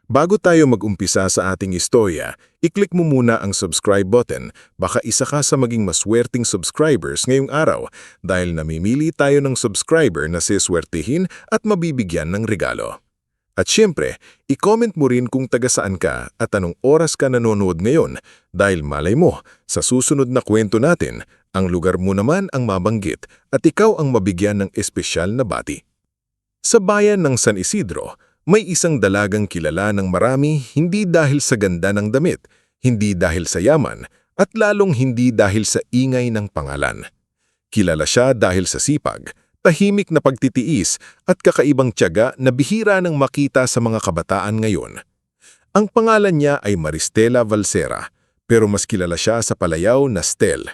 Bago tayo mag-umpisa sa ating istorya, i-click mo muna ang subscribe button. Baka isa ka sa maging maswerteng subscribers ngayong araw dahil namimili tayo ng subscriber na siswertihin at mabibigyan ng regalo. At syempre, i-comment mo rin kung taga saan ka at anong oras ka nanonood ngayon dahil malay mo, sa susunod na kwento natin, ang lugar mo naman ang mabanggit at ikaw ang mabigyan ng espesyal na bati. Sa bayan ng San Isidro, may isang dalagang kilala ng marami hindi dahil sa ganda ng damit, hindi dahil sa yaman, at lalong hindi dahil sa ingay ng pangalan. Kilala siya dahil sa sipag, tahimik na pagtitiis at kakaibang tiyaga na bihira nang makita sa mga kabataan ngayon. Ang pangalan niya ay Maristela Valsera, pero mas kilala siya sa palayaw na Stel.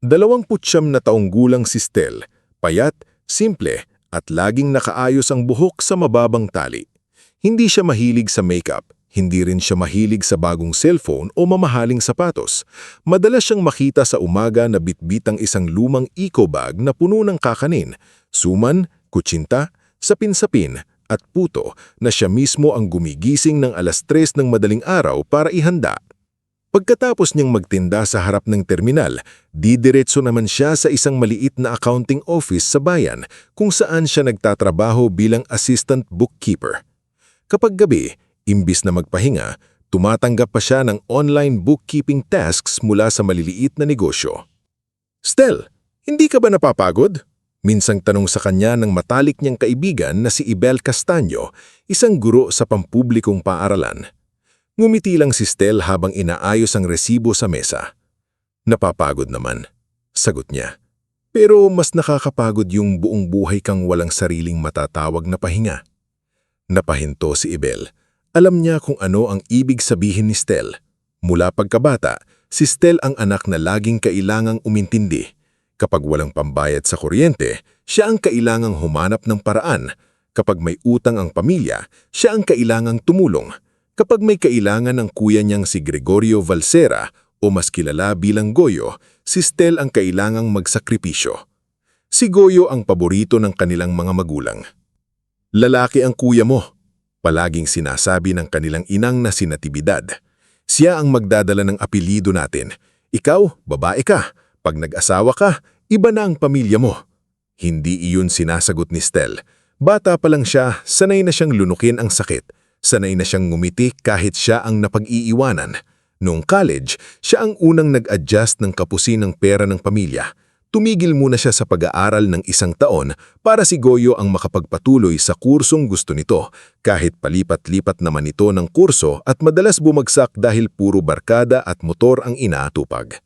29 na taong gulang si Stel, payat, simple, at laging nakaayos ang buhok sa mababang tali. Hindi siya mahilig sa makeup, hindi rin siya mahilig sa bagong cellphone o mamahaling sapatos. Madalas siyang makita sa umaga na bitbit ang isang lumang eco bag na puno ng kakanin, suman, kutsinta, sapin-sapin, at puto na siya mismo ang gumigising ng alas 3 ng madaling araw para ihanda. Pagkatapos niyang magtinda sa harap ng terminal, didiretso naman siya sa isang maliit na accounting office sa bayan kung saan siya nagtatrabaho bilang assistant bookkeeper. Kapag gabi, imbis na magpahinga, tumatanggap pa siya ng online bookkeeping tasks mula sa maliliit na negosyo. "Stel, hindi ka ba napapagod?" Minsang tanong sa kanya ng matalik niyang kaibigan na si Ibel Castaño, isang guro sa pampublikong paaralan. Ngumiti lang si Stel habang inaayos ang resibo sa mesa. "Napapagod naman," sagot niya. "Pero mas nakakapagod yung buong buhay kang walang sariling matatawag na pahinga." Napahinto si Ibel. Alam niya kung ano ang ibig sabihin ni Stel. Mula pagkabata, si Stel ang anak na laging kailangang umintindi. Kapag walang pambayad sa kuryente, siya ang kailangang humanap ng paraan. Kapag may utang ang pamilya, siya ang kailangang tumulong. Kapag may kailangan ng kuya niyang si Gregorio Valsera o mas kilala bilang Goyo, si Stel ang kailangang magsakripisyo. Si Goyo ang paborito ng kanilang mga magulang. "Lalaki ang kuya mo," palaging sinasabi ng kanilang inang na si Natividad. "Siya ang magdadala ng apelyido natin. Ikaw, babae ka. Pag nag-asawa ka, iba na ang pamilya mo." Hindi iyon sinasagot ni Stel. Bata pa lang siya, sanay na siyang lunukin ang sakit. Sanay na siyang ngumiti kahit siya ang napag-iiwanan. Noong college, siya ang unang nag-adjust ng kapusin ng pera ng pamilya. Tumigil muna siya sa pag-aaral ng 1 taon para si Goyo ang makapagpatuloy sa kursong gusto nito, kahit palipat-lipat naman ito ng kurso at madalas bumagsak dahil puro barkada at motor ang inaatupag.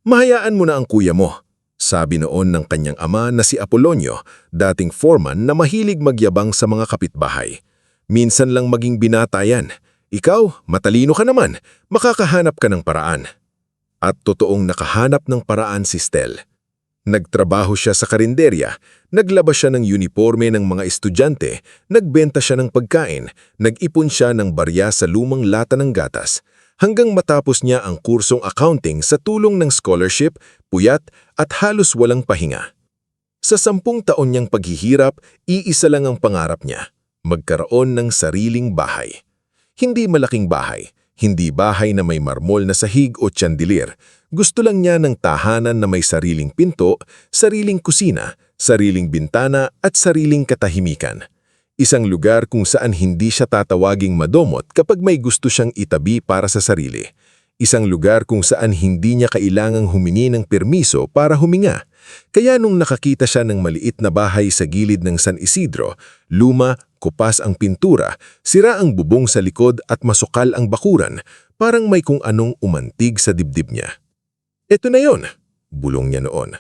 "Mahayaan mo na ang kuya mo," sabi noon ng kanyang ama na si Apolonio, dating foreman na mahilig magyabang sa mga kapitbahay. "Minsan lang maging binata yan. Ikaw, matalino ka naman. Makakahanap ka ng paraan." At totoong nakahanap ng paraan si Stel. Nagtrabaho siya sa karinderya, naglabas siya ng uniforme ng mga estudyante, nagbenta siya ng pagkain, nag-ipon siya ng barya sa lumang lata ng gatas, hanggang matapos niya ang kursong accounting sa tulong ng scholarship, puyat at halos walang pahinga. Sa 10 taon niyang paghihirap, iisa lang ang pangarap niya: magkaroon ng sariling bahay. Hindi malaking bahay, hindi bahay na may marmol na sahig o tsandilir. Gusto lang niya ng tahanan na may sariling pinto, sariling kusina, sariling bintana at sariling katahimikan. Isang lugar kung saan hindi siya tatawaging madomot kapag may gusto siyang itabi para sa sarili. Isang lugar kung saan hindi niya kailangang humingi ng permiso para huminga. Kaya nung nakakita siya ng maliit na bahay sa gilid ng San Isidro, luma, kupas ang pintura, sira ang bubong sa likod at masukal ang bakuran, parang may kung anong umantig sa dibdib niya. "Eto na yon," bulong niya noon.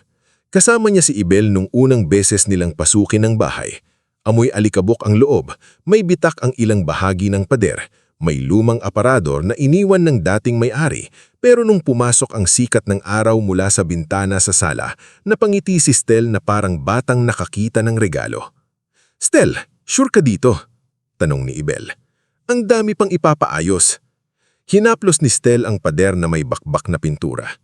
Kasama niya si Ibel nung unang beses nilang pasukin ang bahay. Amoy alikabok ang loob, may bitak ang ilang bahagi ng pader, may lumang aparador na iniwan ng dating may-ari, pero nung pumasok ang sikat ng araw mula sa bintana sa sala, napangiti si Stel na parang batang nakakita ng regalo. "Stel, sure ka dito?" tanong ni Ibel. "Ang dami pang ipapaayos." Hinaplos ni Stel ang pader na may bakbak na pintura.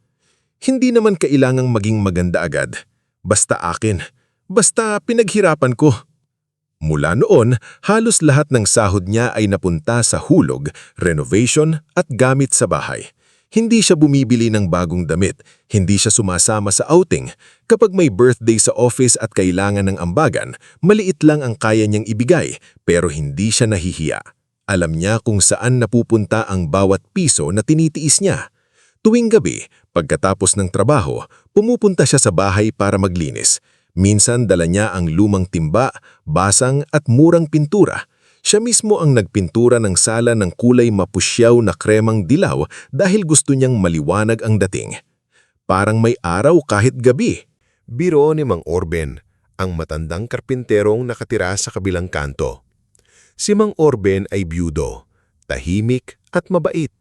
"Hindi naman kailangang maging maganda agad. Basta akin. Basta pinaghirapan ko." Mula noon, halos lahat ng sahod niya ay napunta sa hulog, renovation at gamit sa bahay. Hindi siya bumibili ng bagong damit, hindi siya sumasama sa outing. Kapag may birthday sa office at kailangan ng ambagan, maliit lang ang kaya niyang ibigay pero hindi siya nahihiya. Alam niya kung saan napupunta ang bawat piso na tinitiis niya. Tuwing gabi, pagkatapos ng trabaho, pumupunta siya sa bahay para maglinis. Minsan dala niya ang lumang timba, basang at murang pintura. Siya mismo ang nagpintura ng sala ng kulay mapusyaw na kremang dilaw dahil gusto niyang maliwanag ang dating. Parang may araw kahit gabi. Biro ni Mang Orben, ang matandang karpinterong nakatira sa kabilang kanto. Si Mang Orben ay byudo, tahimik at mabait.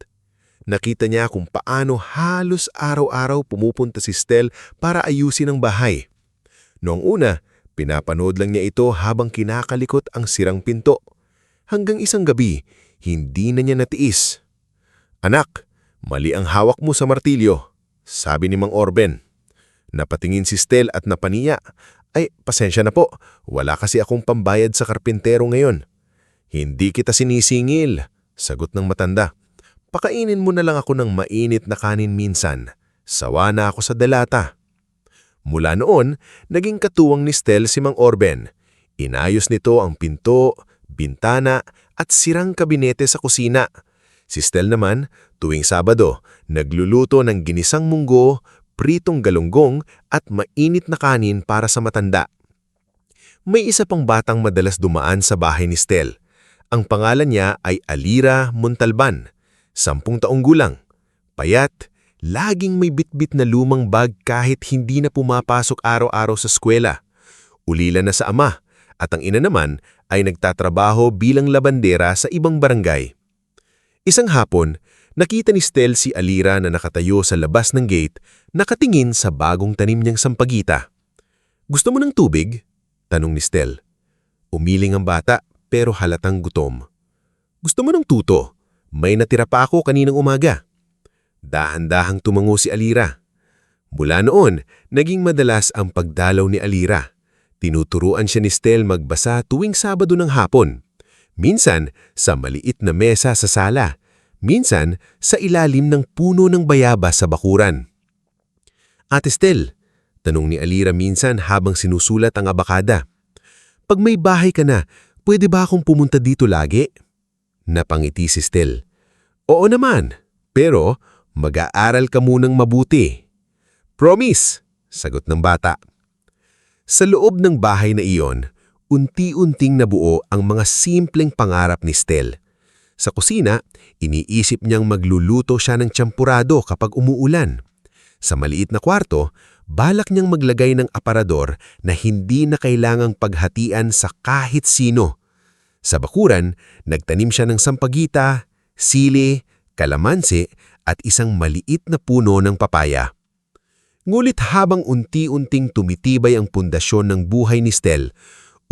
Nakita niya kung paano halos araw-araw pumupunta si Stel para ayusin ang bahay. Noong una, pinapanood lang niya ito habang kinakalikot ang sirang pinto. Hanggang isang gabi, hindi na niya natiis. "Anak, mali ang hawak mo sa martilyo," sabi ni Mang Orben. Napatingin si Stel at napaniya. "Ay, pasensya na po. Wala kasi akong pambayad sa karpintero ngayon." "Hindi kita sinisingil," sagot ng matanda. "Pakainin mo na lang ako ng mainit na kanin minsan. Sawa na ako sa delata." Mula noon, naging katuwang ni Stel si Mang Orben. Inayos nito ang pinto, bintana at sirang kabinete sa kusina. Si Stel naman, tuwing Sabado, nagluluto ng ginisang munggo, pritong galunggong at mainit na kanin para sa matanda. May isa pang batang madalas dumaan sa bahay ni Stel. Ang pangalan niya ay Alira Montalban. 10 taong gulang, payat, laging may bitbit na lumang bag kahit hindi na pumapasok araw-araw sa eskwela. Ulila na sa ama at ang ina naman ay nagtatrabaho bilang labandera sa ibang barangay. Isang hapon, nakita ni Stel si Alira na nakatayo sa labas ng gate, nakatingin sa bagong tanim niyang sampagita. "Gusto mo ng tubig?" tanong ni Stel. Umiling ang bata pero halatang gutom. "Gusto mo ng tuto? May natira pa ako kaninang umaga." Dahan-dahang tumango si Alira. Mula noon, naging madalas ang pagdalaw ni Alira. Tinuturuan siya ni Stel magbasa tuwing Sabado ng hapon. Minsan, sa maliit na mesa sa sala. Minsan, sa ilalim ng puno ng bayabas sa bakuran. "Ate Stel," tanong ni Alira minsan habang sinusulat ang abakada, "pag may bahay ka na, pwede ba akong pumunta dito lagi?" Napangiti si Stel. "Oo naman, pero mag-aaral ka munang mabuti." "Promise," sagot ng bata. Sa loob ng bahay na iyon, unti-unting nabuo ang mga simpleng pangarap ni Stel. Sa kusina, iniisip niyang magluluto siya ng tsampurado kapag umuulan. Sa maliit na kwarto, balak niyang maglagay ng aparador na hindi na kailangang paghatian sa kahit sino. Sa bakuran, nagtanim siya ng sampagita, sili, kalamansi at isang maliit na puno ng papaya. Ngulit habang unti-unting tumitibay ang pundasyon ng buhay ni Stel,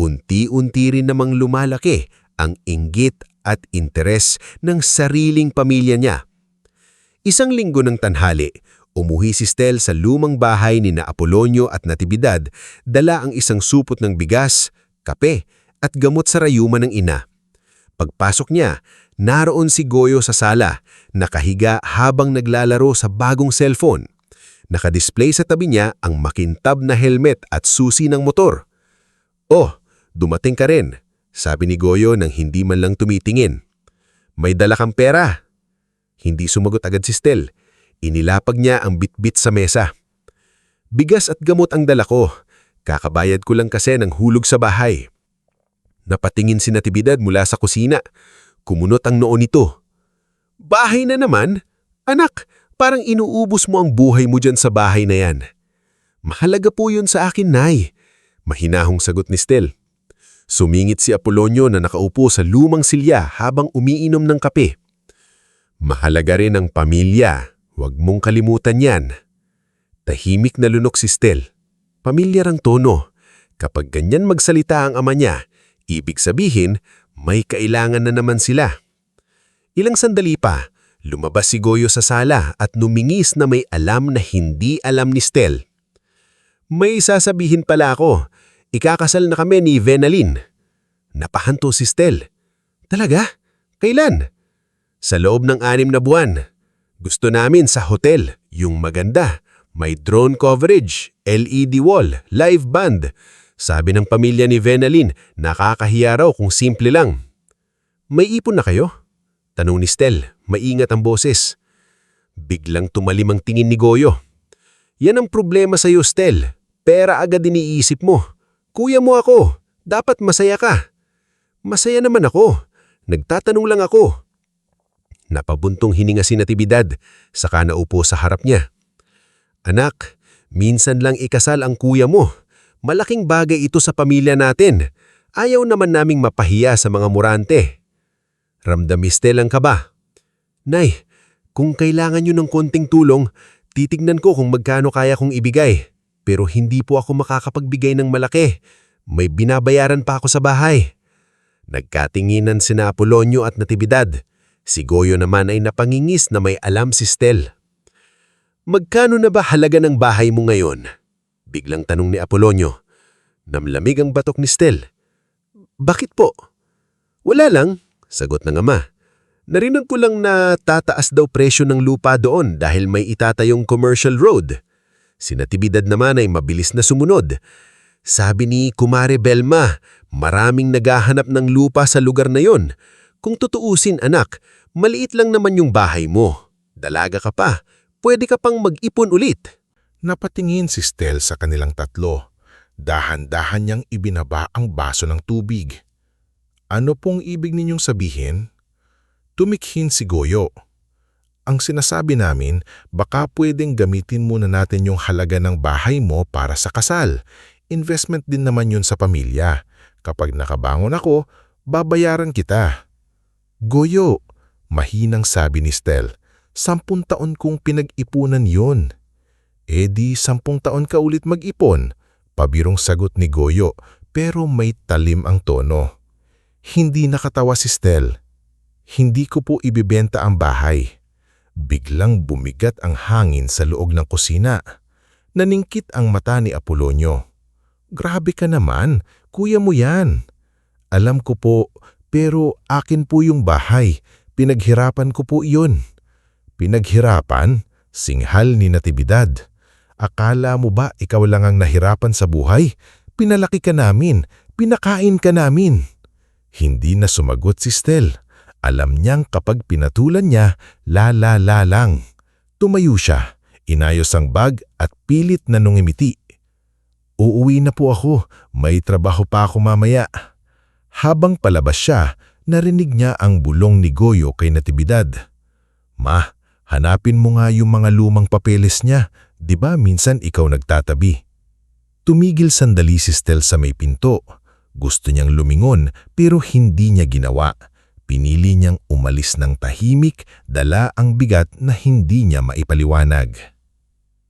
unti-unti rin namang lumalaki ang inggit at interes ng sariling pamilya niya. Isang linggo ng tanghali, umuwi si Stel sa lumang bahay ni na Apolonio at Natividad, dala ang isang supot ng bigas, kape at gamot sa rayuman ng ina. Pagpasok niya, naroon si Goyo sa sala, nakahiga habang naglalaro sa bagong cellphone. Nakadisplay sa tabi niya ang makintab na helmet at susi ng motor. "Oh, dumating ka rin," sabi ni Goyo nang hindi man lang tumitingin. "May dala kang pera." Hindi sumagot agad si Stel. Inilapag niya ang bitbit sa mesa. "Bigas at gamot ang dala ko. Kakabayad ko lang kasi ng hulog sa bahay." Napatingin si Natividad mula sa kusina. Kumunot ang noo nito. "Bahay na naman? Anak, parang inuubos mo ang buhay mo dyan sa bahay na yan." "Mahalaga po yun sa akin, Nay," mahinahong sagot ni Stel. Sumingit si Apolonio na nakaupo sa lumang silya habang umiinom ng kape. "Mahalaga rin ang pamilya. Huwag mong kalimutan yan." Tahimik na lunok si Stel. Pamilyar ang tono. Kapag ganyan magsalita ang ama niya, ibig sabihin, may kailangan na naman sila. Ilang sandali pa, lumabas si Goyo sa sala at numingis na may alam na hindi alam ni Stel. "May sasabihin pala ako. Ikakasal na kami ni Venalin." Napahanto si Stel. Talaga? Kailan? Sa loob ng 6 na buwan. Gusto namin sa hotel, yung maganda. May drone coverage, LED wall, live band. Sabi ng pamilya ni Venalyn, nakakahiya raw kung simple lang. May ipon na kayo? Tanong ni Stel, maingat ang boses. Biglang tumalim ang tingin ni Goyo. Yan ang problema sa iyo, Stel. Pera agad iniisip mo. Kuya mo ako. Dapat masaya ka. Masaya naman ako. Nagtatanong lang ako. Napabuntong hininga si Natividad, saka naupo sa harap niya. Anak, minsan lang ikasal ang kuya mo. Malaking bagay ito sa pamilya natin. Ayaw naman naming mapahiya sa mga murante. Ramdam ni Stel ang kaba. Nay, kung kailangan niyo ng konting tulong, titignan ko kung magkano kaya kong ibigay. Pero hindi po ako makakapagbigay ng malaki. May binabayaran pa ako sa bahay. Nagkatinginan sina Apolonio at Natividad. Si Goyo naman ay napangingis na may alam si Stel. Magkano na ba halaga ng bahay mo ngayon? Biglang tanong ni Apolonio. Namlamig ang batok ni Stel. Bakit po? Wala lang, sagot ng ama. Narinig ko lang na tataas daw presyo ng lupa doon dahil may itatayong commercial road. Si Natividad naman ay mabilis na sumunod. Sabi ni Kumare Belma, maraming naghahanap ng lupa sa lugar na yon. Kung tutuusin anak, maliit lang naman yung bahay mo. Dalaga ka pa, pwede ka pang mag-ipon ulit. Napatingin si Stel sa kanilang tatlo. Dahan-dahan niyang ibinaba ang baso ng tubig. Ano pong ibig ninyong sabihin? Tumikhin si Goyo. Ang sinasabi namin, baka pwedeng gamitin muna natin yung halaga ng bahay mo para sa kasal. Investment din naman yun sa pamilya. Kapag nakabangon ako, babayaran kita. Goyo, mahinang sabi ni Stel, 10 taon kong pinag-ipunan yun. E di 10 taon ka ulit mag-ipon, pabirong sagot ni Goyo, pero may talim ang tono. Hindi nakatawa si Stel. Hindi ko po ibibenta ang bahay. Biglang bumigat ang hangin sa loob ng kusina. Naningkit ang mata ni Apolonio. Grabe ka naman, kuya mo yan. Alam ko po, pero akin po yung bahay. Pinaghirapan ko po iyon. Pinaghirapan? Singhal ni Natividad. Akala mo ba ikaw lang ang nahirapan sa buhay? Pinalaki ka namin, pinakain ka namin. Hindi na sumagot si Stel. Alam niyang kapag pinatulan niya, la lang. Tumayo siya, inayos ang bag at pilit na nungimiti. Uuwi na po ako, may trabaho pa ako mamaya. Habang palabas siya, narinig niya ang bulong ni Goyo kay Natividad. Ma, hanapin mo nga yung mga lumang papeles niya, di ba minsan ikaw nagtatabi? Tumigil sandali si Stel sa may pinto. Gusto niyang lumingon pero hindi niya ginawa. Pinili niyang umalis ng tahimik, dala ang bigat na hindi niya maipaliwanag.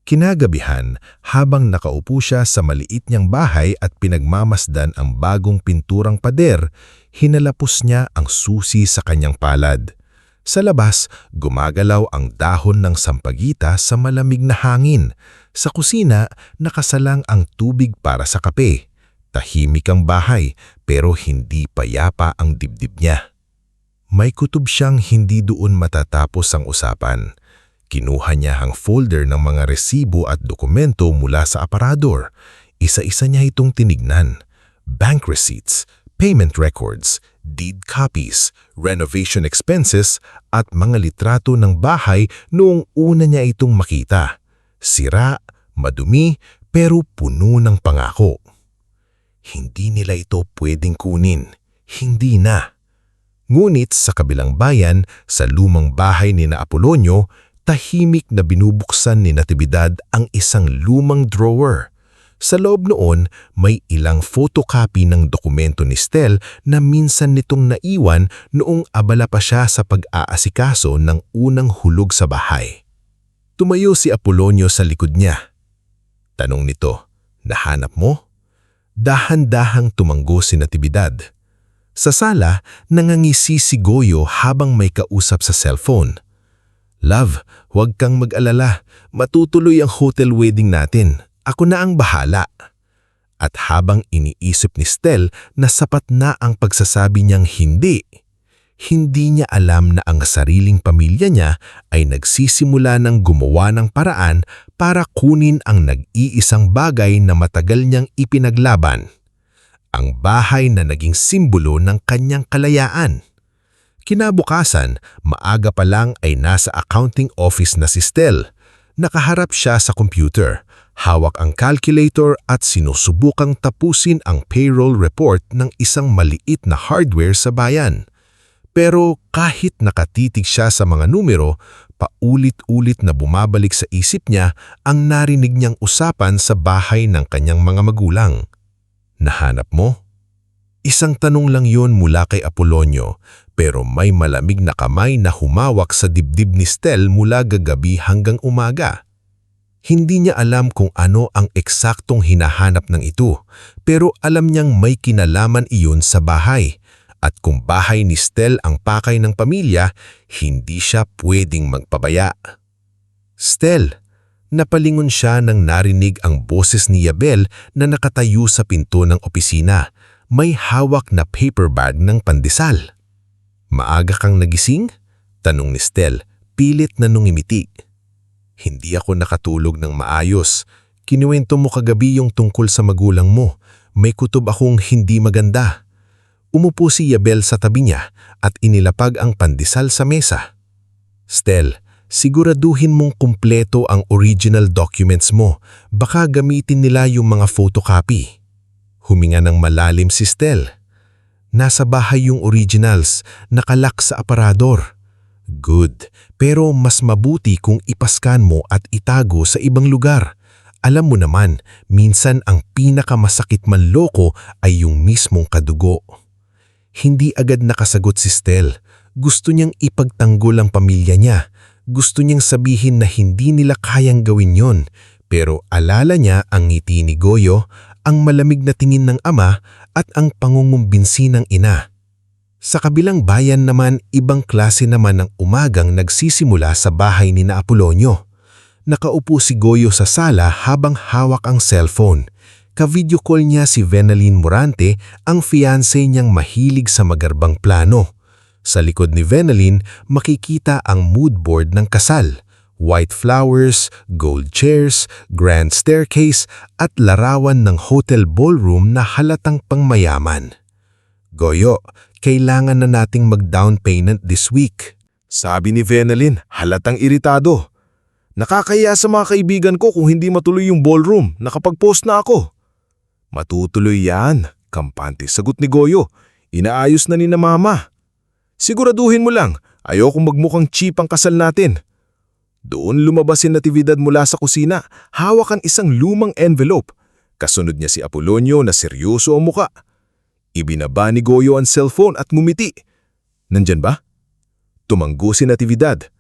Kinagabihan, habang nakaupo siya sa maliit niyang bahay at pinagmamasdan ang bagong pinturang pader, hinalapos niya ang susi sa kanyang palad. Sa labas, gumagalaw ang dahon ng sampagita sa malamig na hangin. Sa kusina, nakasalang ang tubig para sa kape. Tahimik ang bahay, pero hindi payapa ang dibdib niya. May kutob siyang hindi doon matatapos ang usapan. Kinuha niya ang folder ng mga resibo at dokumento mula sa aparador. Isa-isa niya itong tinignan. Bank receipts, payment records, deed copies, renovation expenses at mga litrato ng bahay noong una niya itong makita. Sira, madumi, pero puno ng pangako. Hindi nila ito pwedeng kunin. Hindi na. Ngunit sa kabilang bayan, sa lumang bahay ni na Apolonio, tahimik na binubuksan ni Natividad ang isang lumang drawer. Sa loob noon, may ilang photocopy ng dokumento ni Stel na minsan nitong naiwan noong abala pa siya sa pag-aasikaso ng unang hulog sa bahay. Tumayo si Apolonio sa likod niya. Tanong nito, nahanap mo? Dahan-dahang tumanggo si Natividad. Sa sala, nangangisi si Goyo habang may kausap sa cellphone. Love, huwag kang mag-alala. Matutuloy ang hotel wedding natin. Ako na ang bahala. At habang iniisip ni Stel na sapat na ang pagsasabi niyang hindi niya alam na ang sariling pamilya niya ay nagsisimula ng gumawa ng paraan para kunin ang nag-iisang bagay na matagal niyang ipinaglaban. Ang bahay na naging simbolo ng kanyang kalayaan. Kinabukasan, maaga pa lang ay nasa accounting office na si Stel. Nakaharap siya sa computer, hawak ang calculator at sinusubukang tapusin ang payroll report ng isang maliit na hardware sa bayan. Pero kahit nakatitig siya sa mga numero, paulit-ulit na bumabalik sa isip niya ang narinig niyang usapan sa bahay ng kanyang mga magulang. Nahanap mo? Isang tanong lang yon mula kay Apolonio, pero may malamig na kamay na humawak sa dibdib ni Stel mula gagabi hanggang umaga. Hindi niya alam kung ano ang eksaktong hinahanap ng ito, pero alam niyang may kinalaman iyon sa bahay. At kung bahay ni Stel ang pakay ng pamilya, hindi siya pwedeng magpabaya. Stel, napalingon siya nang narinig ang boses ni Yabel na nakatayo sa pinto ng opisina. May hawak na paper bag ng pandesal. Maaga kang nagising? Tanong ni Stel, pilit na nungimiti. Hindi ako nakatulog ng maayos. Kinuwento mo kagabi yung tungkol sa magulang mo. May kutob akong hindi maganda. Umupo si Yabel sa tabi niya at inilapag ang pandesal sa mesa. Stel, siguraduhin mong kumpleto ang original documents mo. Baka gamitin nila yung mga photocopy. Huminga ng malalim si Stel. Nasa bahay yung originals, nakalak sa aparador. Good, pero mas mabuti kung ipaskan mo at itago sa ibang lugar. Alam mo naman, minsan ang pinakamasakit manloko ay yung mismong kadugo. Hindi agad nakasagot si Stel. Gusto niyang ipagtanggol ang pamilya niya. Gusto niyang sabihin na hindi nila kayang gawin yon. Pero alala niya ang ngiti ni Goyo, ang malamig na tingin ng ama at ang pangungumbinsi ng ina. Sa kabilang bayan naman, ibang klase naman ng umagang nagsisimula sa bahay ni na Apolonio. Nakaupo si Goyo sa sala habang hawak ang cellphone. Ka-video call niya si Venalyn Morante, ang fiancé niyang mahilig sa magarbang plano. Sa likod ni Venalyn, makikita ang mood board ng kasal. White flowers, gold chairs, grand staircase at larawan ng hotel ballroom na halatang pangmayaman. Goyo, kailangan na nating mag-down payment this week. Sabi ni Venalyn, halatang iritado. Nakakaya sa mga kaibigan ko kung hindi matuloy yung ballroom, nakapag-post na ako. Matutuloy yan, kampante sagot ni Goyo. Inaayos na ni na mama. Siguraduhin mo lang, ayokong magmukhang cheap ang kasal natin. Doon lumabas si Natividad mula sa kusina, hawak ang isang lumang envelope. Kasunod niya si Apolonio na seryoso ang muka. Ibinaba ni Goyo ang cellphone at ngumiti. Nandyan ba? Tumanggo si Natividad.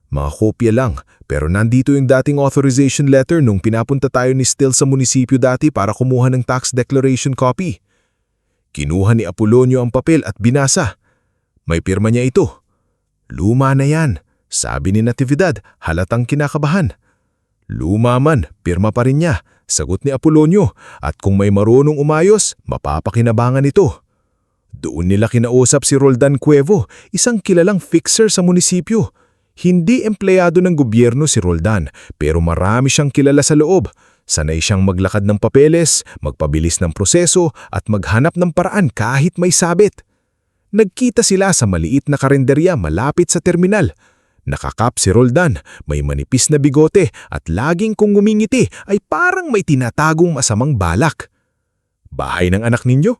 Mga kopya lang, pero nandito yung dating authorization letter nung pinapunta tayo ni Stel sa munisipyo dati para kumuha ng tax declaration copy. Kinuha ni Apolonio ang papel at binasa. May pirma niya ito. Luma na yan. Sabi ni Natividad, halatang kinakabahan. Luma man, pirma pa rin niya, sagot ni Apolonio, at kung may marunong umayos, mapapakinabangan ito. Doon nila kinausap si Roldan Cuevo, isang kilalang fixer sa munisipyo. Hindi empleyado ng gobyerno si Roldan, pero marami siyang kilala sa loob. Sanay siyang maglakad ng papeles, magpabilis ng proseso, at maghanap ng paraan kahit may sabit. Nagkita sila sa maliit na karinderya malapit sa terminal. Nakakap si Roldan, may manipis na bigote at laging kung ngumingiti ay parang may tinatagong masamang balak. Bahay ng anak ninyo?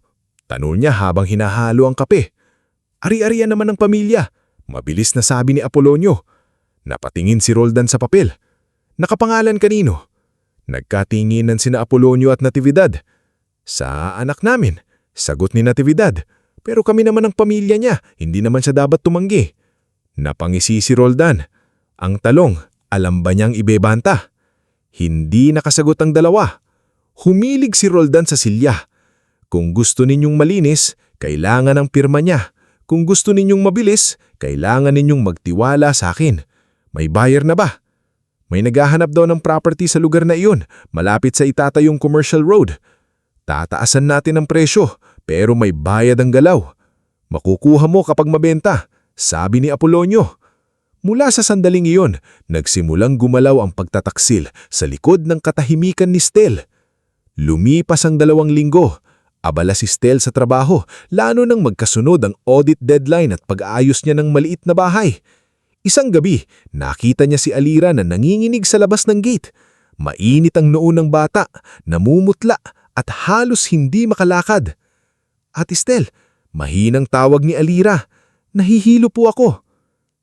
Tanong niya habang hinahalo ang kape. Ari-arian naman ng pamilya, mabilis na sabi ni Apolonio. Napatingin si Roldan sa papel. Nakapangalan kanino? Nagkatinginan sina Apolonio at Natividad. Sa anak namin, sagot ni Natividad. Pero kami naman ang pamilya niya, hindi naman siya dapat tumanggi. Napangisi si Roldan. Ang talong, alam ba niyang ibebanta? Hindi nakasagot ang dalawa. Humilig si Roldan sa silya. Kung gusto ninyong malinis, kailangan ang pirma niya. Kung gusto ninyong mabilis, kailangan ninyong magtiwala sa akin. May buyer na ba? May naghahanap daw ng property sa lugar na iyon, malapit sa itatayong commercial road. Tataasan natin ang presyo, pero may bayad ang galaw. Makukuha mo kapag mabenta, sabi ni Apolonio. Mula sa sandaling iyon, nagsimulang gumalaw ang pagtataksil sa likod ng katahimikan ni Stel. Lumipas ang 2 linggo. Abala si Stel sa trabaho, lalo nang magkasunod ang audit deadline at pag-aayos niya ng maliit na bahay. Isang gabi, nakita niya si Alira na nanginginig sa labas ng gate. Mainit ang noo ng bata, namumutla at halos hindi makalakad. Ate Stel, mahinang tawag ni Alira. Nahihilo po ako.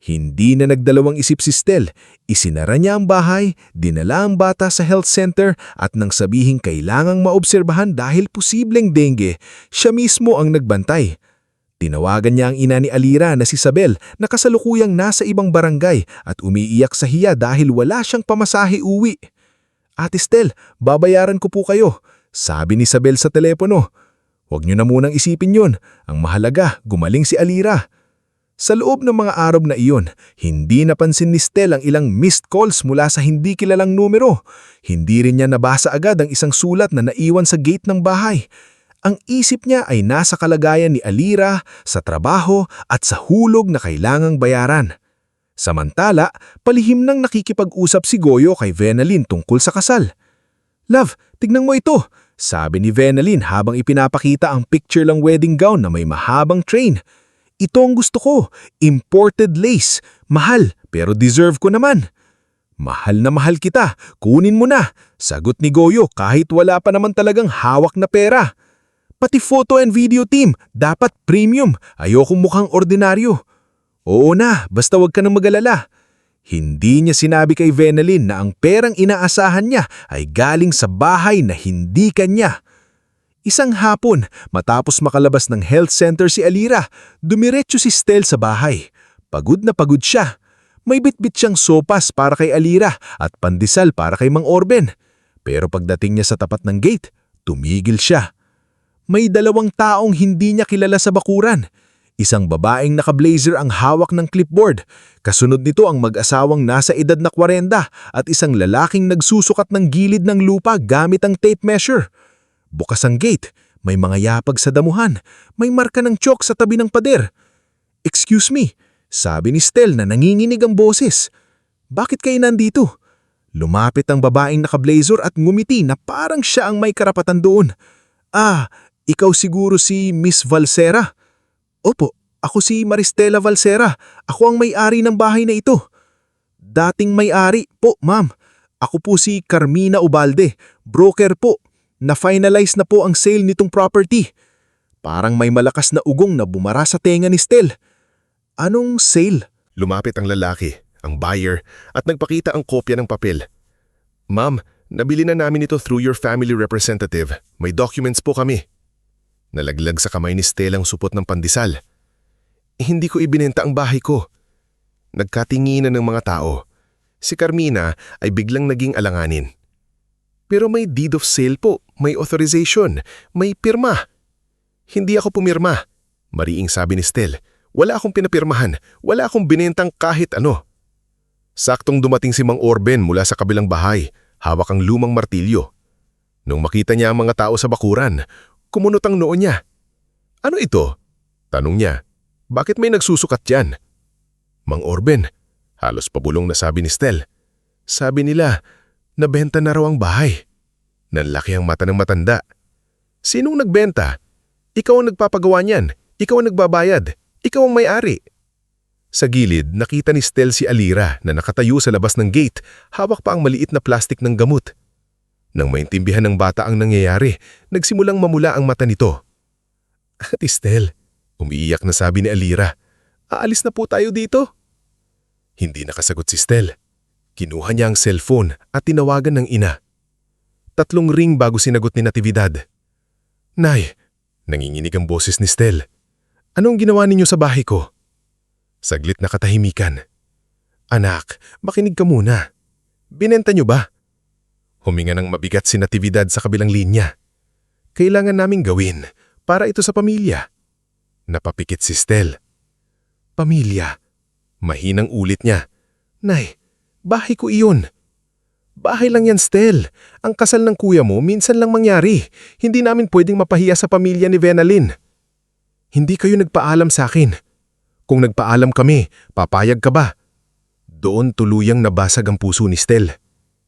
Hindi na nagdalawang isip si Stel. Isinara niya ang bahay, dinala ang bata sa health center at nang sabihing kailangang maobserbahan dahil posibleng dengue, siya mismo ang nagbantay. Tinawagan niya ang ina ni Alira na si Sabel na kasalukuyang nasa ibang barangay at umiiyak sa hiya dahil wala siyang pamasahe uwi. Ate Stel, babayaran ko po kayo, sabi ni Sabel sa telepono. Huwag niyo na munang isipin yun. Ang mahalaga, gumaling si Alira. Sa loob ng mga araw na iyon, hindi napansin ni Stel ang ilang missed calls mula sa hindi kilalang numero. Hindi rin niya nabasa agad ang isang sulat na naiwan sa gate ng bahay. Ang isip niya ay nasa kalagayan ni Alira, sa trabaho at sa hulog na kailangang bayaran. Samantala, palihim nang nakikipag-usap si Goyo kay Venalyn tungkol sa kasal. Love, tignan mo ito, sabi ni Venalyn habang ipinapakita ang picture lang wedding gown na may mahabang train. Ito ang gusto ko, imported lace, mahal pero deserve ko naman. Mahal na mahal kita, kunin mo na, sagot ni Goyo kahit wala pa naman talagang hawak na pera. Pati photo and video team, dapat premium, ayokong mukhang ordinaryo. Oo na, basta wag ka nang mag-alala. Hindi niya sinabi kay Venalyn na ang perang inaasahan niya ay galing sa bahay na hindi kanya. Isang hapon, matapos makalabas ng health center si Alira, dumiretso si Stel sa bahay. Pagod na pagod siya. May bitbit siyang sopas para kay Alira at pandesal para kay Mang Orben. Pero pagdating niya sa tapat ng gate, tumigil siya. May 2 taong hindi niya kilala sa bakuran. Isang babaeng naka-blazer ang hawak ng clipboard. Kasunod nito ang mag-asawang nasa edad na 40 at isang lalaking nagsusukat ng gilid ng lupa gamit ang tape measure. Bukas ang gate, may mga yapag sa damuhan, may marka ng chalk sa tabi ng pader. Excuse me, sabi ni Stel na nanginginig ang boses. Bakit kayo nandito? Lumapit ang babaeng naka-blazer at ngumiti na parang siya ang may karapatan doon. Ah, ikaw siguro si Miss Valsera? Opo, ako si Maristela Valsera. Ako ang may-ari ng bahay na ito. Dating may-ari po, ma'am. Ako po si Carmina Ubalde, broker po. Na-finalize na po ang sale nitong property. Parang may malakas na ugong na bumara sa tenga ni Stel. Anong sale? Lumapit ang lalaki, ang buyer, at nagpakita ang kopya ng papel. Ma'am, nabili na namin ito through your family representative. May documents po kami. Nalaglag sa kamay ni Stel ang supot ng pandesal. Hindi ko ibinenta ang bahay ko. Nagkatinginan ng mga tao. Si Carmina ay biglang naging alanganin. Pero may deed of sale po, may authorization, may pirma. Hindi ako pumirma, mariing sabi ni Stel. Wala akong pinapirmahan, wala akong binentang kahit ano. Saktong dumating si Mang Orben mula sa kabilang bahay, hawak ang lumang martilyo. Nung makita niya ang mga tao sa bakuran, kumunot ang noo niya. Ano ito? Tanong niya. Bakit may nagsusukat dyan? Mang Orben, halos pabulong na sabi ni Stel. Sabi nila, nabenta na raw ang bahay. Nanlaki ang mata ng matanda. Sinong nagbenta? Ikaw ang nagpapagawa niyan. Ikaw ang nagbabayad. Ikaw ang may-ari. Sa gilid, nakita ni Stel si Alira na nakatayo sa labas ng gate, hawak pa ang maliit na plastik ng gamot. Nang maintindihan ng bata ang nangyayari, nagsimulang mamula ang mata nito. Ate Stel, umiiyak na sabi ni Alira, aalis na po tayo dito? Hindi nakasagot si Stel. Kinuha niya ang cellphone at tinawagan ng ina. 3 ring bago sinagot ni Natividad. Nay, nanginginig ang boses ni Stel. Anong ginawa ninyo sa bahay ko? Saglit na katahimikan. Anak, makinig ka muna. Binenta niyo ba? Huminga ng mabigat si Natividad sa kabilang linya. Kailangan naming gawin para ito sa pamilya. Napapikit si Stel. Pamilya. Mahinang ulit niya. Nay, bahay ko iyon. Bahay lang yan, Stel. Ang kasal ng kuya mo minsan lang mangyari. Hindi namin pwedeng mapahiya sa pamilya ni Venalyn. Hindi kayo nagpaalam sa akin. Kung nagpaalam kami, papayag ka ba? Doon tuluyang nabasag ang puso ni Stel.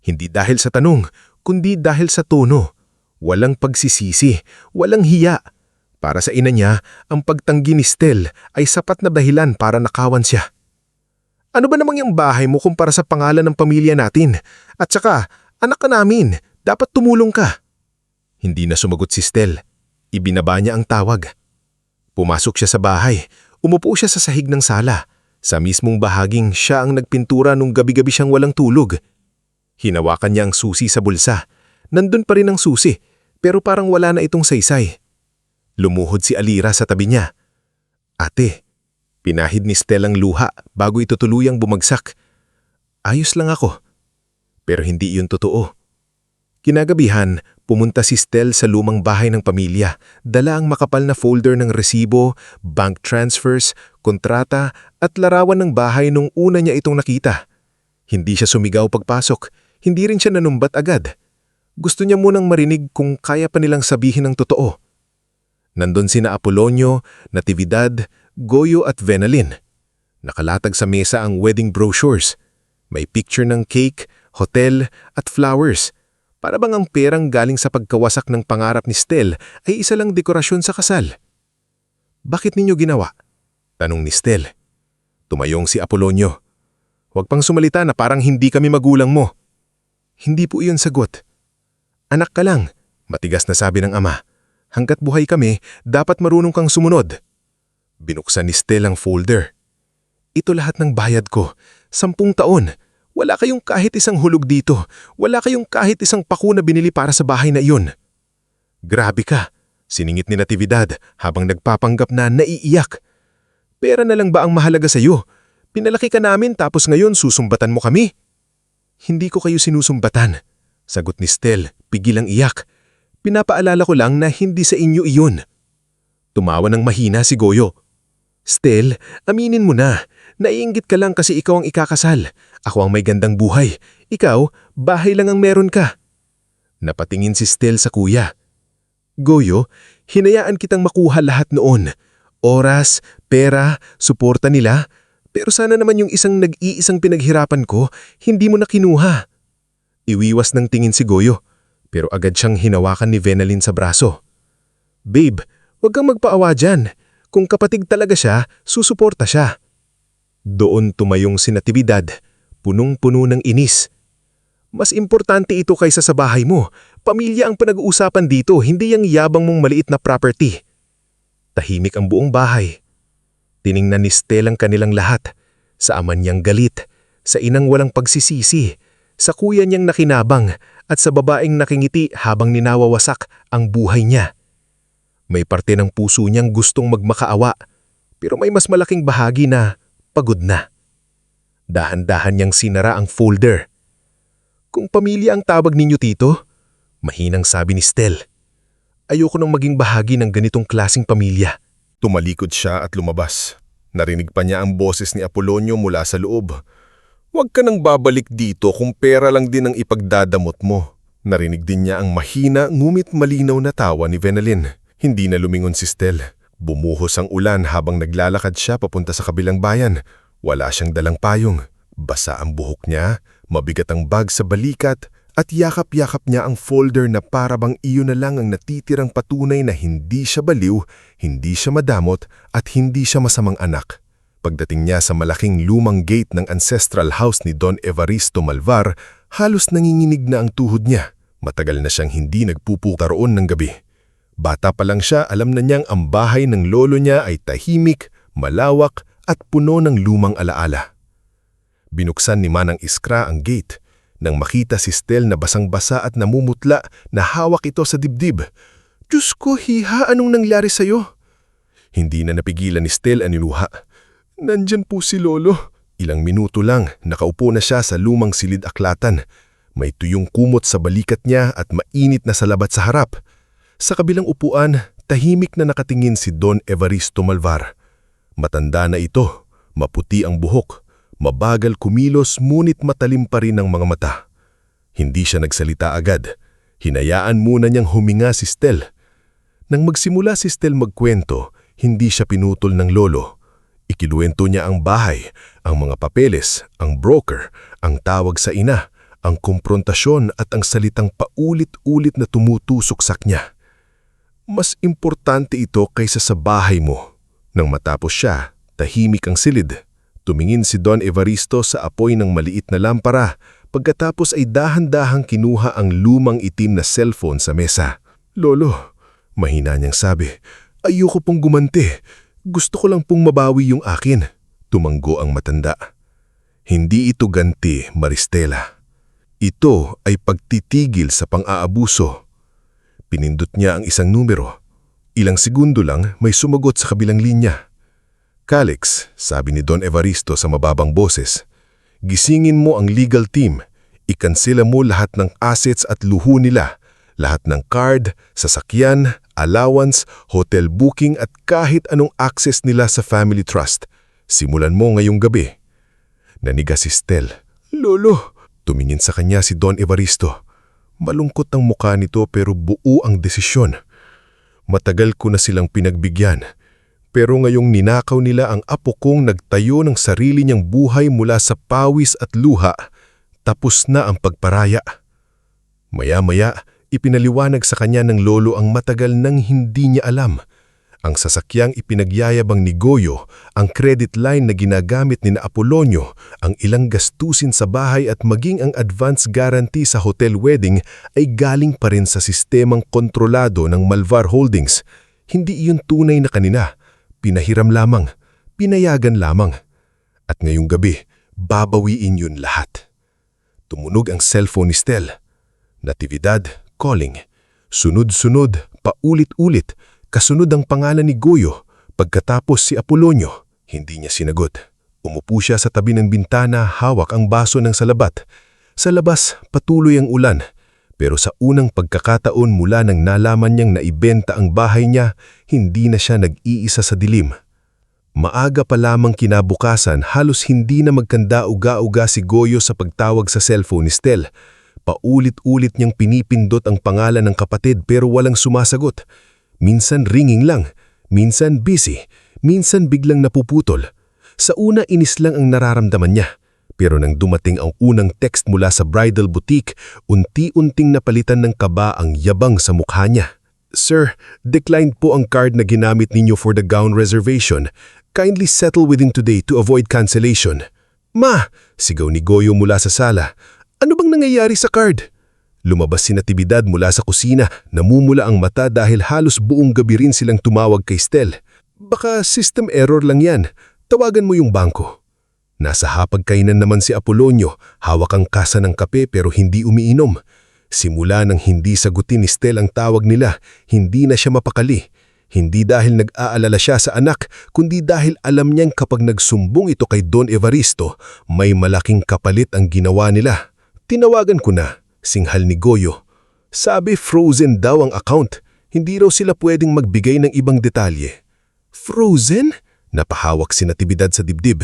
Hindi dahil sa tanong, kundi dahil sa tono. Walang pagsisisi, walang hiya. Para sa ina niya, ang pagtanggi ni Stel ay sapat na dahilan para nakawan siya. Ano ba namang yung bahay mo kumpara sa pangalan ng pamilya natin? At saka, anak ka namin, dapat tumulong ka. Hindi na sumagot si Stel. Ibinaba niya ang tawag. Pumasok siya sa bahay. Umupo siya sa sahig ng sala. Sa mismong bahaging siya ang nagpintura nung gabi-gabi siyang walang tulog. Hinawakan niya ang susi sa bulsa. Nandun pa rin ang susi, pero parang wala na itong saysay. Lumuhod si Alira sa tabi niya. Ate, pinahid ni Stel ang luha bago ito tuluyang bumagsak. Ayos lang ako. Pero hindi iyon totoo. Kinagabihan, pumunta si Stel sa lumang bahay ng pamilya, dala ang makapal na folder ng resibo, bank transfers, kontrata at larawan ng bahay nung una niya itong nakita. Hindi siya sumigaw pagpasok, hindi rin siya nanumbat agad. Gusto niya munang marinig kung kaya pa nilang sabihin ang totoo. Nandun sina Apolonio, Natividad, Goyo at Venalyn. Nakalatag sa mesa ang wedding brochures. May picture ng cake, hotel at flowers. Para bang ang perang galing sa pagkawasak ng pangarap ni Stel ay isa lang dekorasyon sa kasal. Bakit ninyo ginawa? Tanong ni Stel. Tumayong si Apolonio. Huwag pang sumalita na parang hindi kami magulang mo. Hindi po iyon sagot. Anak ka lang, matigas na sabi ng ama. Hanggat buhay kami, dapat marunong kang sumunod. Binuksan ni Stel ang folder. Ito lahat ng bayad ko. 10 taon. Wala kayong kahit isang hulog dito. Wala kayong kahit isang paku na binili para sa bahay na iyon. Grabe ka, siningit ni Natividad habang nagpapanggap na naiiyak. Pera na lang ba ang mahalaga sa iyo? Pinalaki ka namin tapos ngayon susumbatan mo kami? Hindi ko kayo sinusumbatan. Sagot ni Stel, pigil ang iyak. Pinapaalala ko lang na hindi sa inyo iyon. Tumawa ng mahina si Goyo. Stel, aminin mo na. Naiinggit ka lang kasi ikaw ang ikakasal. Ako ang may gandang buhay. Ikaw, bahay lang ang meron ka. Napatingin si Stel sa kuya. Goyo, hinayaan kitang makuha lahat noon. Oras, pera, suporta nila. Pero sana naman yung isang nag-iisang pinaghirapan ko, hindi mo na kinuha. Iwiwas ng tingin si Goyo. Pero agad siyang hinawakan ni Venalyn sa braso. Babe, huwag kang magpaawa dyan. Kung kapatid talaga siya, susuporta siya. Doon tumayong si Natividad, punong-puno ng inis. Mas importante ito kaysa sa bahay mo. Pamilya ang pinag-uusapan dito, hindi ang yabang mong maliit na property. Tahimik ang buong bahay. Tiningnan ni Stel ang kanilang lahat. Sa ama niyang galit, sa inang walang pagsisisi, sa kuya niyang nakinabang at sa babaeng nakingiti habang ninawawasak ang buhay niya. May parte ng puso niyang gustong magmakaawa, pero may mas malaking bahagi na pagod na. Dahan-dahan niyang sinara ang folder. Kung pamilya ang tawag ninyo tito, mahinang sabi ni Stel. Ayoko nang maging bahagi ng ganitong klaseng pamilya. Tumalikod siya at lumabas. Narinig pa niya ang boses ni Apolonio mula sa loob. Huwag ka nang babalik dito kung pera lang din ang ipagdadamot mo. Narinig din niya ang mahina ngumit malinaw na tawa ni Venalyn. Hindi na lumingon si Stel. Bumuhos ang ulan habang naglalakad siya papunta sa kabilang bayan. Wala siyang dalang payong. Basa ang buhok niya, mabigat ang bag sa balikat, at yakap-yakap niya ang folder na parabang iyon na lang ang natitirang patunay na hindi siya baliw, hindi siya madamot, at hindi siya masamang anak. Pagdating niya sa malaking lumang gate ng ancestral house ni Don Evaristo Malvar, halos nanginginig na ang tuhod niya. Matagal na siyang hindi nagpupunta roon ng gabi. Bata pa lang siya, alam na niyang ang bahay ng lolo niya ay tahimik, malawak at puno ng lumang alaala. Binuksan ni Manang Iskra ang gate nang makita si Stel na basang-basa at namumutla na hawak ito sa dibdib. Diyos ko, hiha, anong nangyari sa'yo? Hindi na napigilan ni Stel ang niluha. Nandyan po si Lolo. Ilang minuto lang, nakaupo na siya sa lumang silid-aklatan. May tuyong kumot sa balikat niya at mainit na salabat sa harap. Sa kabilang upuan, tahimik na nakatingin si Don Evaristo Malvar. Matanda na ito, maputi ang buhok, mabagal kumilos ngunit matalim pa rin ang mga mata. Hindi siya nagsalita agad. Hinayaan muna niyang huminga si Stel. Nang magsimula si Stel magkwento, hindi siya pinutol ng lolo. Ikinuwento niya ang bahay, ang mga papeles, ang broker, ang tawag sa ina, ang komprontasyon at ang salitang paulit-ulit na tumutusok sa kanya. Mas importante ito kaysa sa bahay mo. Nang matapos siya, tahimik ang silid. Tumingin si Don Evaristo sa apoy ng maliit na lampara, pagkatapos ay dahan-dahang kinuha ang lumang itim na cellphone sa mesa. "Lolo," mahina niyang sabi, "ayoko pong gumanti. Gusto ko lang pong mabawi yung akin." Tumanggo ang matanda. "Hindi ito ganti, Maristela. Ito ay pagtitigil sa pang-aabuso." Pinindot niya ang isang numero. Ilang segundo lang may sumagot sa kabilang linya. "Calix," sabi ni Don Evaristo sa mababang boses, "gisingin mo ang legal team. Ikansela mo lahat ng assets at luho nila. Lahat ng card, sasakyan, allowance, hotel booking at kahit anong access nila sa family trust. Simulan mo ngayong gabi." Naniga si Stel. "Lolo!" Tumingin sa kanya si Don Evaristo. Malungkot ang mukha nito pero buo ang desisyon. "Matagal ko na silang pinagbigyan. Pero ngayong ninakaw nila ang apo kong nagtayo ng sarili niyang buhay mula sa pawis at luha, tapos na ang pagparaya." Maya-maya, ipinaliwanag sa kanya ng lolo ang matagal nang hindi niya alam. Ang sasakyang ipinagyayabang ni Goyo, ang credit line na ginagamit ni Apolonio, ang ilang gastusin sa bahay at maging ang advance guarantee sa hotel wedding ay galing pa rin sa sistemang kontrolado ng Malvar Holdings. Hindi iyon tunay na kanina. Pinahiram lamang, pinayagan lamang. At ngayong gabi, babawiin yun lahat. Tumunog ang cellphone ni Stel. Natividad, calling. Sunod-sunod, paulit-ulit, kasunod ang pangalan ni Goyo. Pagkatapos si Apolonio, hindi niya sinagot. Umupo siya sa tabi ng bintana, hawak ang baso ng salabat. Sa labas, patuloy ang ulan. Pero sa unang pagkakataon mula nang nalaman niyang naibenta ang bahay niya, hindi na siya nag-iisa sa dilim. Maaga pa lamang kinabukasan, halos hindi na magkanda-uga-uga si Goyo sa pagtawag sa cellphone ni Stel. Paulit-ulit niyang pinipindot ang pangalan ng kapatid pero walang sumasagot. Minsan ringing lang, minsan busy, minsan biglang napuputol. Sa una inis lang ang nararamdaman niya. Pero nang dumating ang unang text mula sa bridal boutique, unti-unting napalitan ng kaba ang yabang sa mukha niya. "Sir, declined po ang card na ginamit ninyo for the gown reservation. Kindly settle within today to avoid cancellation." "Ma!" sigaw ni Goyo mula sa sala. "Ano bang nangyayari sa card?" Lumabas si Natividad mula sa kusina, namumula ang mata dahil halos buong gabi rin silang tumawag kay Stel. "Baka system error lang yan. Tawagan mo yung bangko." Nasa hapagkainan naman si Apolonio, hawak ang kasa ng kape pero hindi umiinom. Simula nang hindi sagutin ni Stel ang tawag nila, hindi na siya mapakali. Hindi dahil nag-aalala siya sa anak, kundi dahil alam niyang kapag nagsumbong ito kay Don Evaristo, may malaking kapalit ang ginawa nila. "Tinawagan ko na," singhal ni Goyo. "Sabi frozen daw ang account. Hindi raw sila pwedeng magbigay ng ibang detalye." "Frozen?" Napahawak si Natividad sa dibdib.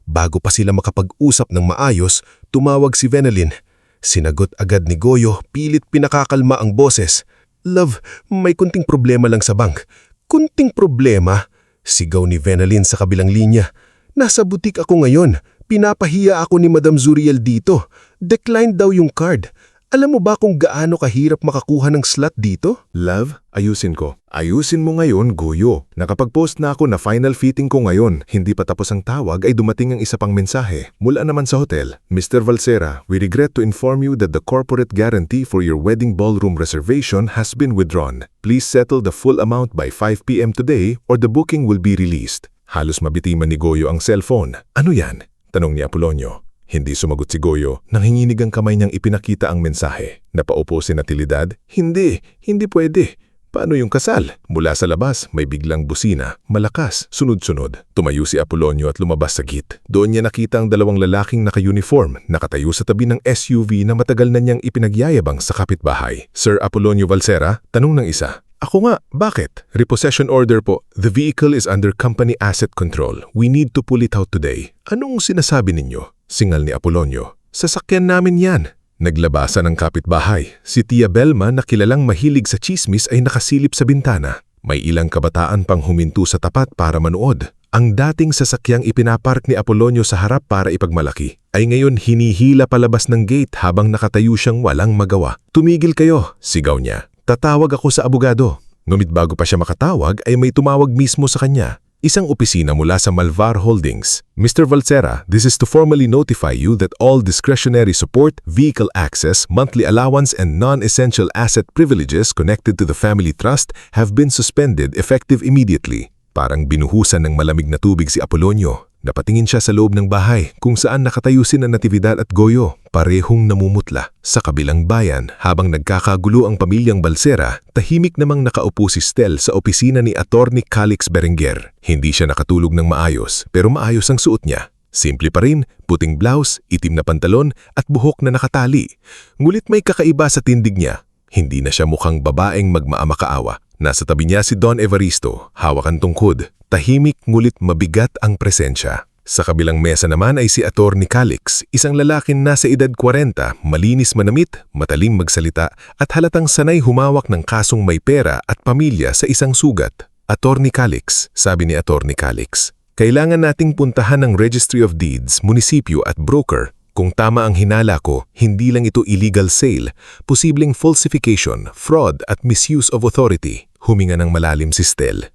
Bago pa sila makapag-usap ng maayos, tumawag si Venelin. Sinagot agad ni Goyo, pilit pinakakalma ang boses. "Love, may kunting problema lang sa bank." "Kunting problema?" sigaw ni Venelin sa kabilang linya. "Nasa butik ako ngayon. Pinapahiya ako ni Madam Zuriel dito. Declined daw yung card. Alam mo ba kung gaano kahirap makakuha ng slot dito?" "Love, ayusin ko." "Ayusin mo ngayon, Goyo. Nakapag-post na ako na final fitting ko ngayon. Hindi pa tapos ang tawag ay dumating ang isa pang mensahe. Mula naman sa hotel. Mr. Valsera, we regret to inform you that the corporate guarantee for your wedding ballroom reservation has been withdrawn. Please settle the full amount by 5 p.m. today or the booking will be released." Halos mabitiman ni Goyo ang cellphone. "Ano yan?" tanong ni Apolonio. Hindi sumagot si Goyo, nang hinginig ang kamay niyang ipinakita ang mensahe. Napaupo si Natividad. Hindi pwede. "Paano yung kasal?" Mula sa labas, may biglang busina. Malakas, sunod-sunod. Tumayo si Apolonio at lumabas sa gate. Doon niya nakita ang dalawang lalaking naka-uniform, nakatayo sa tabi ng SUV na matagal na niyang ipinagyayabang sa kapitbahay. "Sir Apolonio Valsera?" tanong ng isa. "Ako nga, bakit?" "Repossession order po. The vehicle is under company asset control. We need to pull it out today." "Anong sinasabi ninyo?" singal ni Apolonio. "Sasakyan namin yan." Naglabasan ng kapitbahay. Si Tia Belma na kilalang mahilig sa chismis ay nakasilip sa bintana. May ilang kabataan pang huminto sa tapat para manood. Ang dating sasakyang ipinapark ni Apolonio sa harap para ipagmalaki ay ngayon hinihila palabas ng gate habang nakatayo siyang walang magawa. "Tumigil kayo," sigaw niya. "Tatawag ako sa abogado." Ngunit bago pa siya makatawag ay may tumawag mismo sa kanya. Isang opisina mula sa Malvar Holdings. "Mr. Valsera, this is to formally notify you that all discretionary support, vehicle access, monthly allowance, and non-essential asset privileges connected to the family trust have been suspended effective immediately." Parang binuhusan ng malamig na tubig si Apolonio. Napatingin siya sa loob ng bahay kung saan nakatayo sina Natividad at Goyo, parehong namumutla. Sa kabilang bayan, habang nagkakagulo ang pamilyang Balsera, tahimik namang nakaupo si Stel sa opisina ni Attorney Calix Berenguer. Hindi siya nakatulog ng maayos, pero maayos ang suot niya. Simple pa rin, puting blouse, itim na pantalon at buhok na nakatali. Ngulit may kakaiba sa tindig niya. Hindi na siya mukhang babaeng magmaamakaawa. Nasa tabi niya si Don Evaristo, hawak ang tungkod. Tahimik ngulit mabigat ang presensya. Sa kabilang mesa naman ay si Attorney Calix, isang lalaking nasa edad 40, malinis manamit, mataling magsalita at halatang sanay humawak ng kasong may pera at pamilya sa isang sugat. "Attorney Calix," sabi ni Attorney Calix, "kailangan nating puntahan ng Registry of Deeds, munisipyo at broker. Kung tama ang hinala ko, hindi lang ito illegal sale, posibleng falsification, fraud at misuse of authority." Huminga ng malalim si Stel.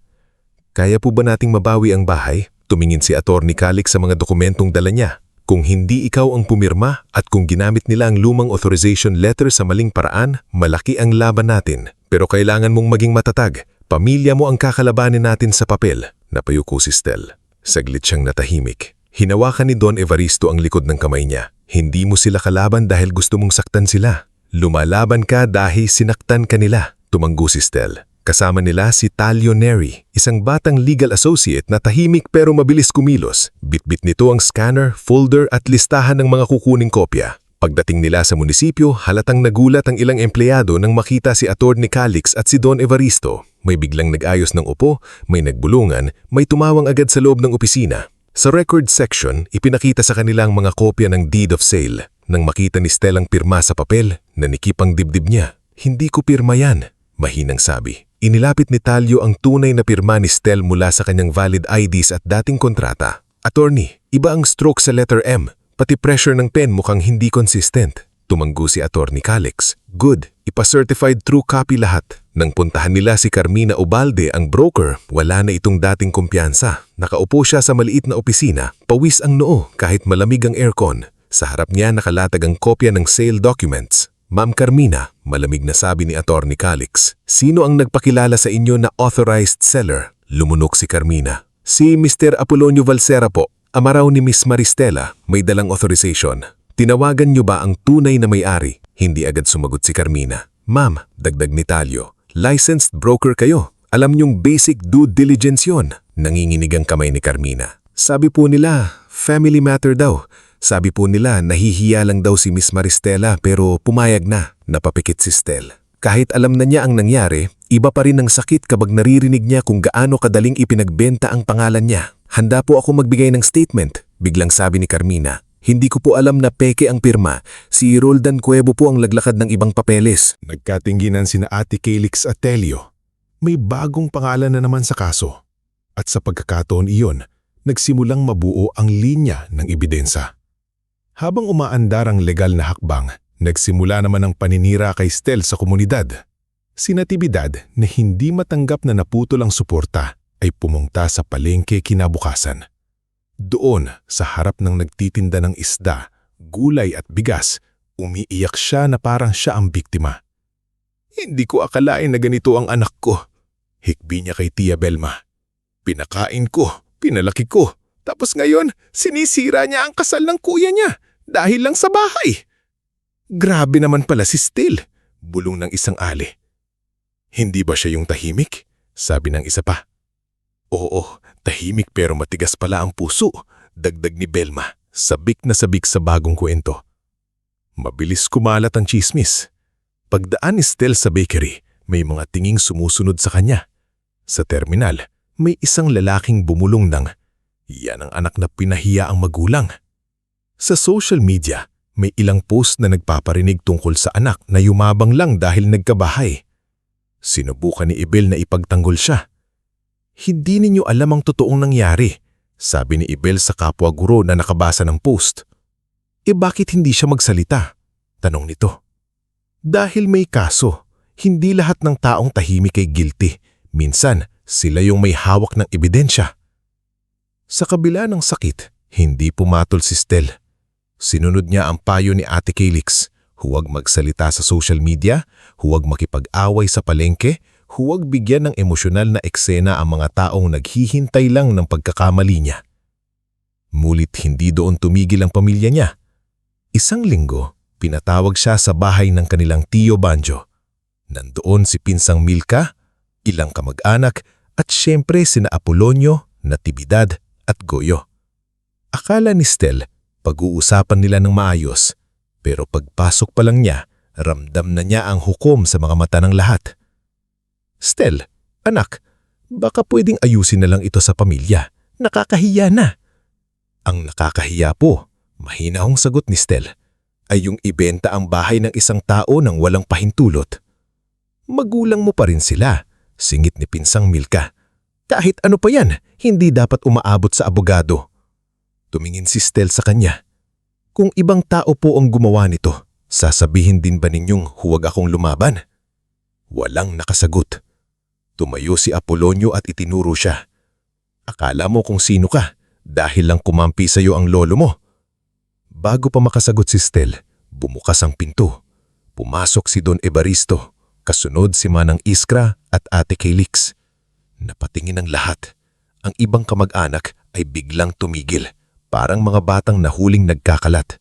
"Kaya po ba nating mabawi ang bahay?" Tumingin si Attorney Calix sa mga dokumentong dala niya. "Kung hindi ikaw ang pumirma at kung ginamit nila ang lumang authorization letter sa maling paraan, malaki ang laban natin. Pero kailangan mong maging matatag. Pamilya mo ang kakalabanin natin sa papel." Napayuko si Stel. Saglit siyang natahimik. Hinawakan ni Don Evaristo ang likod ng kamay niya. "Hindi mo sila kalaban dahil gusto mong saktan sila. Lumalaban ka dahil sinaktan ka nila." Tumanggo si Stel. Kasama nila si Talio Neri, isang batang legal associate na tahimik pero mabilis kumilos. Bitbit nito ang scanner, folder at listahan ng mga kukuning kopya. Pagdating nila sa munisipyo, halatang nagulat ang ilang empleyado nang makita si Attorney Calix at si Don Evaristo. May biglang nag-ayos ng upo, may nagbulungan, may tumawang agad sa loob ng opisina. Sa record section, ipinakita sa kanilang mga kopya ng deed of sale. Nang makita ni Stel ang pirma sa papel, nanikip ang dibdib niya. "Hindi ko pirma yan," mahinang sabi. Inilapit ni Talio ang tunay na pirma ni Stel mula sa kanyang valid IDs at dating kontrata. "Attorney, iba ang stroke sa letter M. Pati pressure ng pen mukhang hindi consistent." Tumanggo si Attorney Calix. "Good, ipa-certified true copy lahat." Nang puntahan nila si Carmina Ubalde, ang broker, wala na itong dating kumpiyansa. Nakaupo siya sa maliit na opisina, pawis ang noo kahit malamig ang aircon. Sa harap niya nakalatag ang kopya ng sale documents. "Ma'am Carmina," malamig na sabi ni Attorney Calix, "sino ang nagpakilala sa inyo na authorized seller?" Lumunok si Carmina. "Si Mr. Apolonio Valsera po. Ama raw ni Miss Maristela, may dalang authorization. Tinawagan niyo ba ang tunay na may-ari?" Hindi agad sumagot si Carmina. "Ma'am," dagdag ni Talio, "licensed broker kayo. Alam niyong basic due diligence yon." Nanginginig ang kamay ni Carmina. "Sabi po nila, family matter daw. Sabi po nila nahihiya lang daw si Miss Maristela pero pumayag na." Napapikit si Stel. Kahit alam na niya ang nangyari, iba pa rin ang sakit kapag naririnig niya kung gaano kadaling ipinagbenta ang pangalan niya. "Handa po ako magbigay ng statement," biglang sabi ni Carmina. "Hindi ko po alam na peke ang pirma. Si Roldan Cuevo po ang laglakad ng ibang papeles." Nagkatingginan sina Ate Calix at Telio. May bagong pangalan na naman sa kaso. At sa pagkakataon iyon, nagsimulang mabuo ang linya ng ebidensya. Habang umaandar ang legal na hakbang, nagsimula naman ang paninira kay Stel sa komunidad. Si Natividad na hindi matanggap na naputol ang suporta ay pumunta sa palengke kinabukasan. Doon, sa harap ng nagtitinda ng isda, gulay at bigas, umiiyak siya na parang siya ang biktima. "Hindi ko akalain na ganito ang anak ko," hikbi niya kay Tia Belma. "Pinakain ko, pinalaki ko, tapos ngayon sinisira niya ang kasal ng kuya niya dahil lang sa bahay." "Grabe naman pala si Stel," bulong ng isang ali. "Hindi ba siya yung tahimik?" sabi ng isa pa. "Oo, tahimik pero matigas pala ang puso," dagdag ni Belma, sabik na sabik sa bagong kwento. Mabilis kumalat ang chismis. Pagdaan ni Stel sa bakery, may mga tinging sumusunod sa kanya. Sa terminal, may isang lalaking bumulong ng, "Yan ang anak na pinahiya ang magulang." Sa social media, May ilang post na nagpaparinig tungkol sa anak na yumabang lang dahil nagkabahay. Sinubukan ni Ibel na ipagtanggol siya. Hindi ninyo alam ang totoong nangyari, sabi ni Ibel sa kapwa guro na nakabasa ng post. Bakit hindi siya magsalita? Tanong nito. Dahil may kaso, hindi lahat ng taong tahimik ay guilty. Minsan, sila yung may hawak ng ebidensya. Sa kabila ng sakit, hindi pumatol si Stel. Sinunod niya ang payo ni Ate Calyx. Huwag magsalita sa social media, huwag makipag-away sa palengke, huwag bigyan ng emosyonal na eksena ang mga taong naghihintay lang ng pagkakamali niya. Mulit hindi doon tumigil ang pamilya niya. Isang linggo, pinatawag siya sa bahay ng kanilang Tio Banjo. Nandoon si Pinsang Milka, ilang kamag-anak at siyempre sina Apolonio, Natividad at Goyo. Akala ni Stel, pag-uusapan nila ng maayos, pero pagpasok pa lang niya, ramdam na niya ang hukom sa mga mata ng lahat. Stel, anak, baka pwedeng ayusin na lang ito sa pamilya. Nakakahiya na. Ang nakakahiya po, mahinahong sagot ni Stel, ay yung ibenta ang bahay ng isang tao nang walang pahintulot. Magulang mo pa rin sila, singit ni Pinsang Milka. Kahit ano pa yan, hindi dapat umaabot sa abogado. Tumingin si Stel sa kanya. Kung ibang tao po ang gumawa nito, sasabihin din ba ninyong huwag akong lumaban? Walang nakasagot. Tumayo si Apolonio at itinuro siya. Akala mo kung sino ka, dahil lang kumampi sa iyo ang lolo mo. Bago pa makasagot si Stel, bumukas ang pinto. Pumasok si Don Evaristo, kasunod si Manang Iskra at Ate Calyx. Napatingin ang lahat. Ang ibang kamag-anak ay biglang tumigil. Parang mga batang nahuling nagkakalat.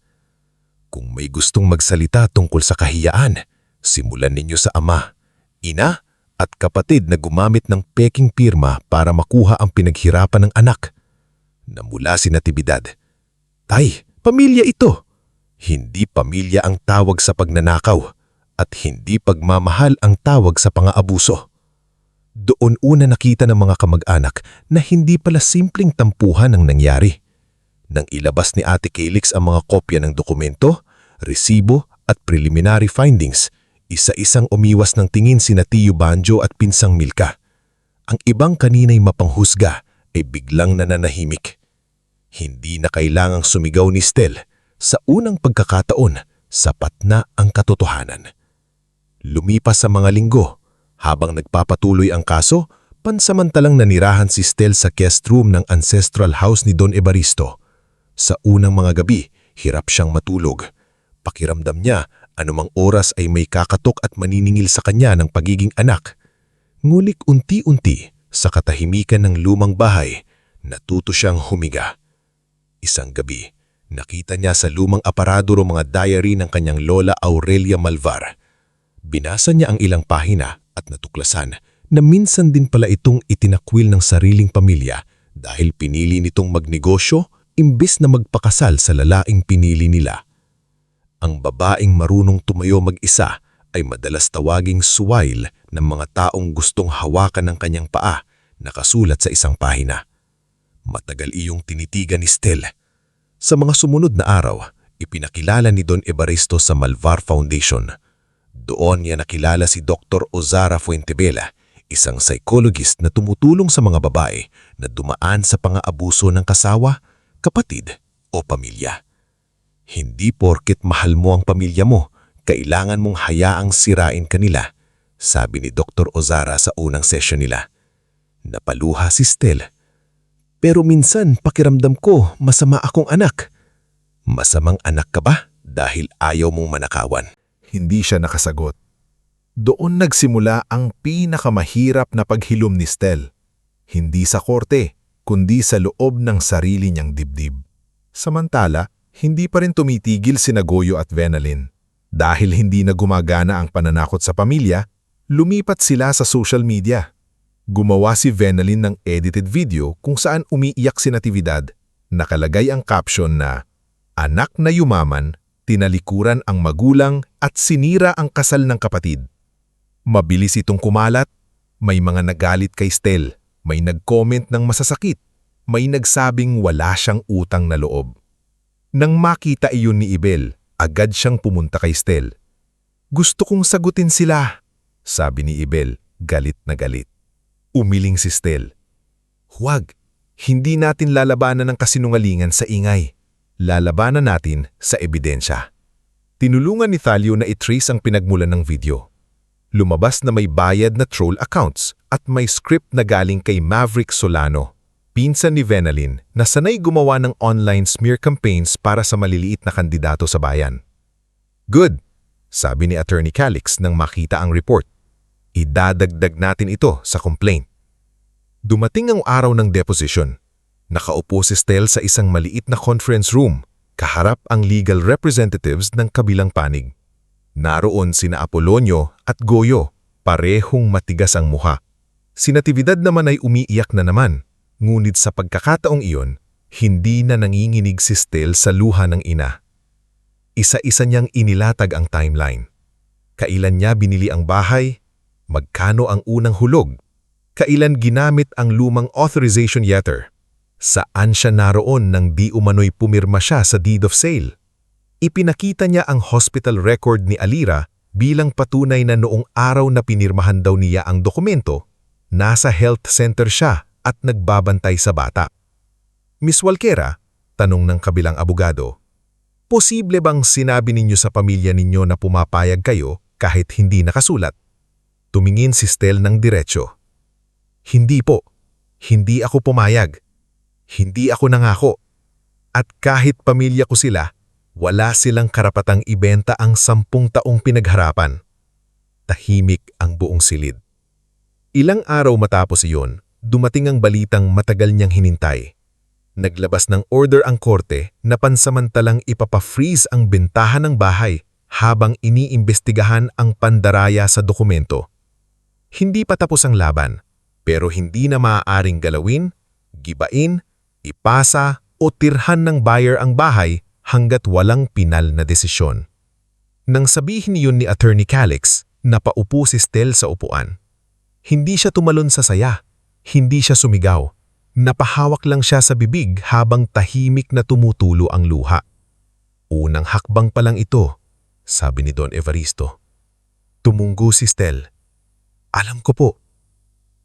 Kung may gustong magsalita tungkol sa kahiyaan, simulan ninyo sa ama, ina at kapatid na gumamit ng peking pirma para makuha ang pinaghirapan ng anak. Namula si Natividad. Tay, pamilya ito. Hindi pamilya ang tawag sa pagnanakaw at hindi pagmamahal ang tawag sa pang-aabuso. Doon una nakita ng mga kamag-anak na hindi pala simpleng tampuhan ang nangyari. Nang ilabas ni Ate Calyx ang mga kopya ng dokumento, resibo at preliminary findings, isa-isang umiwas ng tingin sina Tio Banjo at Pinsang Milka. Ang ibang kanina'y mapanghusga ay biglang nananahimik. Hindi na kailangang sumigaw ni Stel. Sa unang pagkakataon, sapat na ang katotohanan. Lumipas sa mga linggo. Habang nagpapatuloy ang kaso, pansamantalang nanirahan si Stel sa guest room ng ancestral house ni Don Evaristo. Sa unang mga gabi, hirap siyang matulog. Pakiramdam niya, anumang oras ay may kakatok at maniningil sa kanya ng pagiging anak. Ngulit unti-unti, sa katahimikan ng lumang bahay, natuto siyang humiga. Isang gabi, nakita niya sa lumang aparador mga diary ng kanyang lola Aurelia Malvar. Binasa niya ang ilang pahina at natuklasan na minsan din pala itong itinakwil ng sariling pamilya dahil pinili nitong magnegosyo imbes na magpakasal sa lalaing pinili nila. Ang babaeng marunong tumayo mag-isa ay madalas tawaging suwail ng mga taong gustong hawakan ng kanyang paa, nakasulat sa isang pahina. Matagal iyong tinitigan ni Stel. Sa mga sumunod na araw, ipinakilala ni Don Evaristo sa Malvar Foundation. Doon niya nakilala si Dr. Ozara Fuentebela, isang psychologist na tumutulong sa mga babae na dumaan sa pang-aabuso ng kasawa, kapatid o pamilya. Hindi porket mahal mo ang pamilya mo, kailangan mong hayaang sirain kanila, sabi ni Dr. Ozara sa unang session nila. Napaluha si Stel. Pero minsan pakiramdam ko masama akong anak. Masamang anak ka ba dahil ayaw mong manakawan? Hindi siya nakasagot. Doon nagsimula ang pinakamahirap na paghilom ni Stel. Hindi sa korte, kundi sa loob ng sarili niyang dibdib. Samantala, hindi pa rin tumitigil sina Goyo at Venalyn. Dahil hindi na gumagana ang pananakot sa pamilya, lumipat sila sa social media. Gumawa si Venalyn ng edited video kung saan umiiyak si Natividad. Nakalagay ang caption na, "Anak na yumaman, tinalikuran ang magulang at sinira ang kasal ng kapatid." Mabilis itong kumalat. May mga nagalit kay Stel, may nag-comment ng masasakit, may nagsabing wala siyang utang na loob. Nang makita iyon ni Ibel, Agad siyang pumunta kay Stel. "Gusto kong sagutin sila," sabi ni Ibel, galit na galit. Umiling si Stel. "Huwag, hindi natin lalabanan ng kasinungalingan sa ingay. Lalabanan natin sa ebidensya." Tinulungan ni Thalio na i-trace ang pinagmulan ng video. Lumabas na may bayad na troll accounts at may script na galing kay Maverick Solano, pinsan ni Venalyn na sanay gumawa ng online smear campaigns para sa maliliit na kandidato sa bayan. "Good," sabi ni Attorney Calix nang makita ang report. "Idadagdag natin ito sa complaint." Dumating ang araw ng deposition. Nakaupo si Stel sa isang maliit na conference room, kaharap ang legal representatives ng kabilang panig. Naroon sina Apolonio at Goyo, parehong matigas ang muha. Si Natividad naman ay umiiyak na naman, ngunit sa pagkakataong iyon, hindi na nanginginig si Stel sa luha ng ina. Isa-isa niyang inilatag ang timeline. Kailan niya binili ang bahay? Magkano ang unang hulog? Kailan ginamit ang lumang authorization letter? Saan siya naroon nang di umano'y pumirma siya sa deed of sale? Ipinakita niya ang hospital record ni Alira bilang patunay na noong araw na pinirmahan daw niya ang dokumento, nasa health center siya at nagbabantay sa bata. "Miss Walquera," tanong ng kabilang abogado, "posible bang sinabi ninyo sa pamilya ninyo na pumapayag kayo kahit hindi nakasulat?" Tumingin si Stel ng diretsyo. "Hindi po. Hindi ako pumayag. Hindi ako nangako. At kahit pamilya ko sila, wala silang karapatang ibenta ang 10 taong pinagharapan." Tahimik ang buong silid. Ilang araw matapos iyon, dumating ang balitang matagal niyang hinintay. Naglabas ng order ang korte na pansamantalang ipapa-freeze ang bentahan ng bahay habang iniimbestigahan ang pandaraya sa dokumento. Hindi pa tapos ang laban, pero hindi na maaaring galawin, gibain, ipasa o tirhan ng buyer ang bahay hanggat walang pinal na desisyon. Nang sabihin niyon ni Attorney Calix, napaupo si Stel sa upuan. Hindi siya tumalon sa saya, hindi siya sumigaw. Napahawak lang siya sa bibig habang tahimik na tumutulo ang luha. "Unang hakbang pa lang ito," sabi ni Don Evaristo. Tumunggo si Stel. "Alam ko po.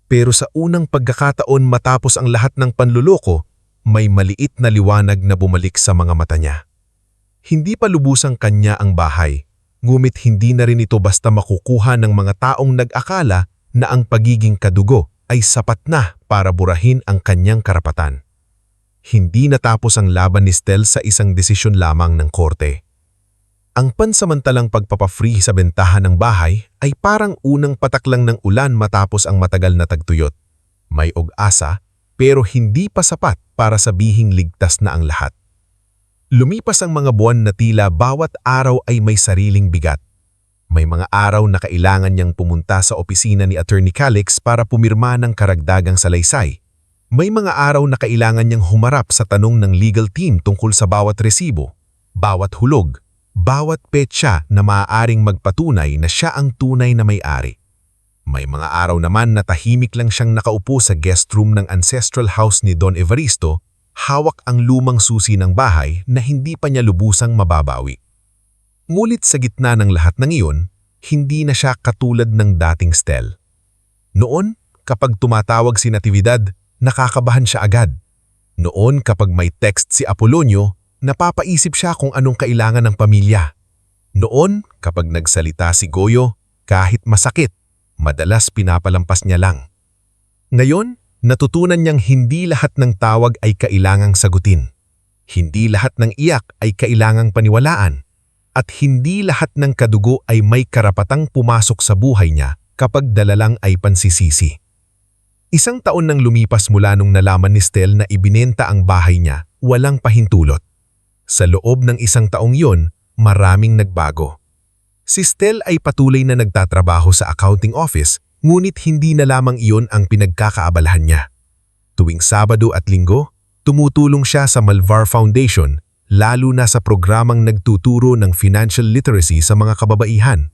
Pero sa unang pagkakataon matapos ang lahat ng panluloko, may maliit na liwanag na bumalik sa mga mata niya. Hindi pa lubusang kanya ang bahay, ngumit hindi na rin ito basta makukuha ng mga taong nag-akala na ang pagiging kadugo ay sapat na para burahin ang kanyang karapatan. Hindi natapos ang laban ni Stel sa isang desisyon lamang ng korte. Ang pansamantalang pagpapa-free sa bentahan ng bahay ay parang unang patak lang ng ulan matapos ang matagal na tagtuyot. May og-asa pero hindi pa sapat para sabihing ligtas na ang lahat. Lumipas ang mga buwan na tila bawat araw ay may sariling bigat. May mga araw na kailangan niyang pumunta sa opisina ni Attorney Calix para pumirma ng karagdagang salaysay. May mga araw na kailangan niyang humarap sa tanong ng legal team tungkol sa bawat resibo, bawat hulog, bawat petsa na maaaring magpatunay na siya ang tunay na may-ari. May mga araw naman na tahimik lang siyang nakaupo sa guest room ng ancestral house ni Don Evaristo, hawak ang lumang susi ng bahay na hindi pa niya lubusang mababawi. Ngunit sa gitna ng lahat ng iyon, hindi na siya katulad ng dating Stel. Noon, kapag tumatawag si Natividad, nakakabahan siya agad. Noon, kapag may text si Apolonio, napapaisip siya kung anong kailangan ng pamilya. Noon, kapag nagsalita si Goyo, kahit masakit, madalas pinapalampas niya lang. Ngayon, natutunan niyang hindi lahat ng tawag ay kailangang sagutin. Hindi lahat ng iyak ay kailangang paniwalaan. At hindi lahat ng kadugo ay may karapatang pumasok sa buhay niya kapag dalalang ay pansisisi. Isang taon nang lumipas mula nung nalaman ni Stel na ibinenta ang bahay niya, walang pahintulot. Sa loob ng isang taong yon, maraming nagbago. Si Stel ay patuloy na nagtatrabaho sa accounting office, ngunit hindi na lamang iyon ang pinagkakaabalahan niya. Tuwing Sabado at Linggo, tumutulong siya sa Malvar Foundation, lalo na sa programang nagtuturo ng financial literacy sa mga kababaihan.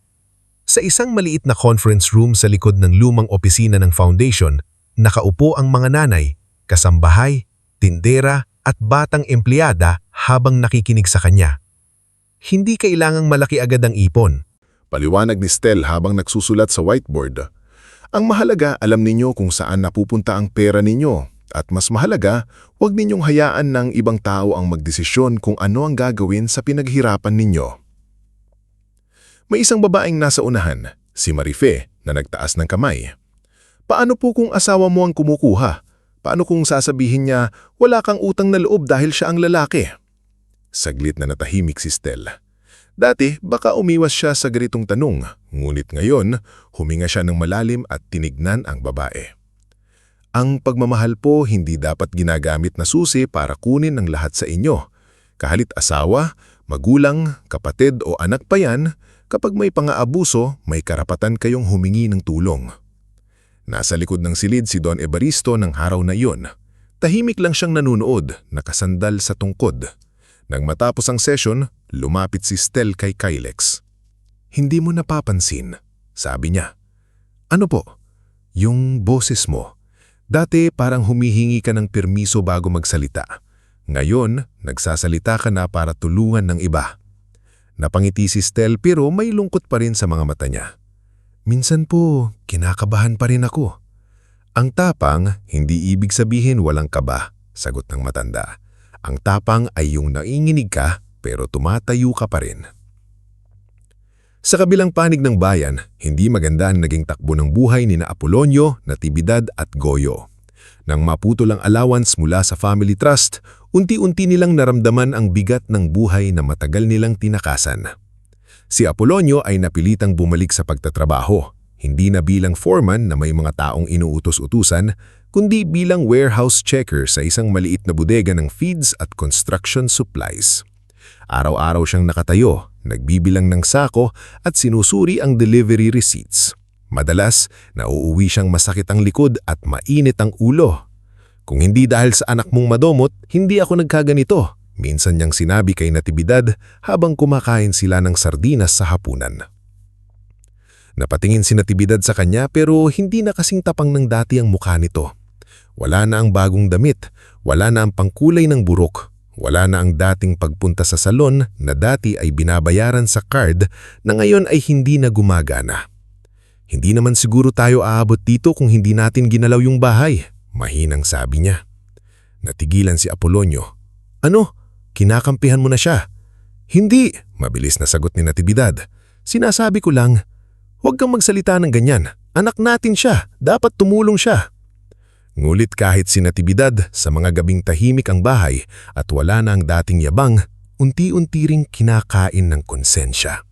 Sa isang maliit na conference room sa likod ng lumang opisina ng foundation, nakaupo ang mga nanay, kasambahay, tindera at batang empleyada habang nakikinig sa kanya. Hindi kailangang malaki agad ang ipon. Paliwanag ni Stel habang nagsusulat sa whiteboard. Ang mahalaga, alam ninyo kung saan napupunta ang pera ninyo. At mas mahalaga, huwag ninyong hayaan ng ibang tao ang magdesisyon kung ano ang gagawin sa pinaghirapan ninyo. May isang babaeng nasa unahan, si Marife, na nagtaas ng kamay. Paano po kung asawa mo ang kumukuha? Paano kung sasabihin niya, wala kang utang na loob dahil siya ang lalaki? Saglit na natahimik si Stel. Dati, baka umiwas siya sa ganitong tanong, ngunit ngayon, huminga siya ng malalim at tinignan ang babae. Ang pagmamahal po hindi dapat ginagamit na susi para kunin ang lahat sa inyo. Kahalit asawa, magulang, kapatid o anak pa yan, kapag may pang-aabuso, may karapatan kayong humingi ng tulong. Nasa likod ng silid si Don Evaristo ng araw na iyon. Tahimik lang siyang nanunood, nakasandal sa tungkod. Nang matapos ang session, lumapit si Stel kay Kylex. Hindi mo napapansin, sabi niya. Ano po? Yung boses mo. Dati parang humihingi ka ng permiso bago magsalita. Ngayon, nagsasalita ka na para tulungan ng iba. Napangiti si Stel pero may lungkot pa rin sa mga mata niya. Minsan po, kinakabahan pa rin ako. Ang tapang, hindi ibig sabihin walang kaba, sagot ng matanda. Ang tapang ay yung nainginig ka pero tumatayo ka pa rin. Sa kabilang panig ng bayan, hindi maganda ang naging takbo ng buhay ni Apolonio, Natividad at Goyo. Nang maputol ang allowance mula sa family trust, unti-unti nilang naramdaman ang bigat ng buhay na matagal nilang tinakasan. Si Apolonio ay napilitang bumalik sa pagtatrabaho, hindi na bilang foreman na may mga taong inuutos-utusan, kundi bilang warehouse checker sa isang maliit na bodega ng feeds at construction supplies. Araw-araw siyang nakatayo, nagbibilang ng sako at sinusuri ang delivery receipts. Madalas, nauuwi siyang masakit ang likod at mainit ang ulo. Kung hindi dahil sa anak mong madomot, hindi ako nagkaganito, minsan niyang sinabi kay Natividad habang kumakain sila ng sardinas sa hapunan. Napatingin si Natividad sa kanya pero hindi na kasing tapang ng dati ang mukha nito. Wala na ang bagong damit, wala na ang pangkulay ng burok. Wala na ang dating pagpunta sa salon na dati ay binabayaran sa card na ngayon ay hindi na gumagana. Hindi naman siguro tayo aabot dito kung hindi natin ginalaw yung bahay, mahinang sabi niya. Natigilan si Apolonio. Ano? Kinakampihan mo na siya? Hindi, mabilis na sagot ni Natividad. Sinasabi ko lang, huwag kang magsalita ng ganyan. Anak natin siya, dapat tumulong siya. Ngulit kahit si Natividad sa mga gabing tahimik ang bahay at wala na ang dating yabang, unti-unti ring kinakain ng konsensya.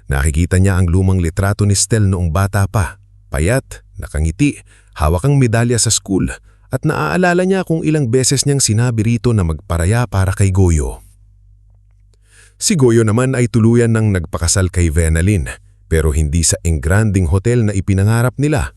Nakikita niya ang lumang litrato ni Stel noong bata pa. Payat, nakangiti, hawak ang medalya sa school at naaalala niya kung ilang beses niyang sinabi rito na magparaya para kay Goyo. Si Goyo naman ay tuluyan ng nagpakasal kay Venalyn pero hindi sa engranding hotel na ipinangarap nila.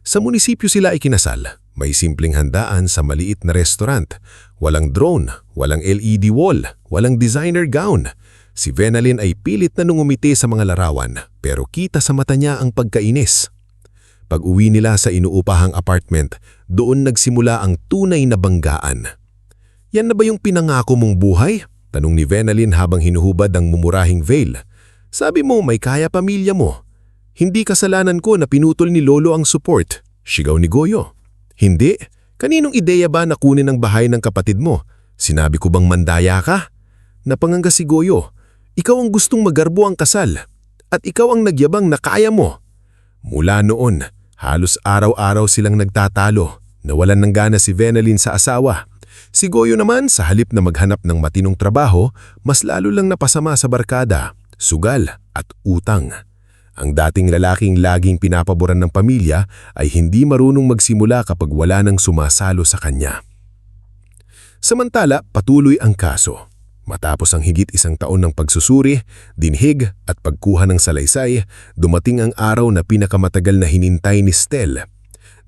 Sa munisipyo sila ikinasal. May simpleng handaan sa maliit na restaurant. Walang drone, walang LED wall, walang designer gown. Si Venalyn ay pilit na nungumiti sa mga larawan pero kita sa mata niya ang pagkainis. Pag-uwi nila sa inuupahang apartment, doon nagsimula ang tunay na banggaan. Yan na ba yung pinangako mong buhay? Tanong ni Venalyn habang hinuhubad ang mumurahing veil. Sabi mo may kaya pamilya mo. Hindi kasalanan ko na pinutol ni Lolo ang support. Sigaw ni Goyo. Hindi. Kaninong ideya ba na kunin ang bahay ng kapatid mo? Sinabi ko bang mandaya ka? Napanganga si Goyo. Ikaw ang gustong magarbo ang kasal. At ikaw ang nagyabang na kaya mo. Mula noon, halos araw-araw silang nagtatalo. Nawalan ng gana si Venalyn sa asawa. Si Goyo naman sa halip na maghanap ng matinong trabaho, mas lalo lang napasama sa barkada, sugal at utang. Ang dating lalaking laging pinapaboran ng pamilya ay hindi marunong magsimula kapag wala nang sumasalo sa kanya. Samantala, patuloy ang kaso. Matapos ang higit 1 taon ng pagsusuri, dinhig at pagkuha ng salaysay, dumating ang araw na pinakamatagal na hinintay ni Stel.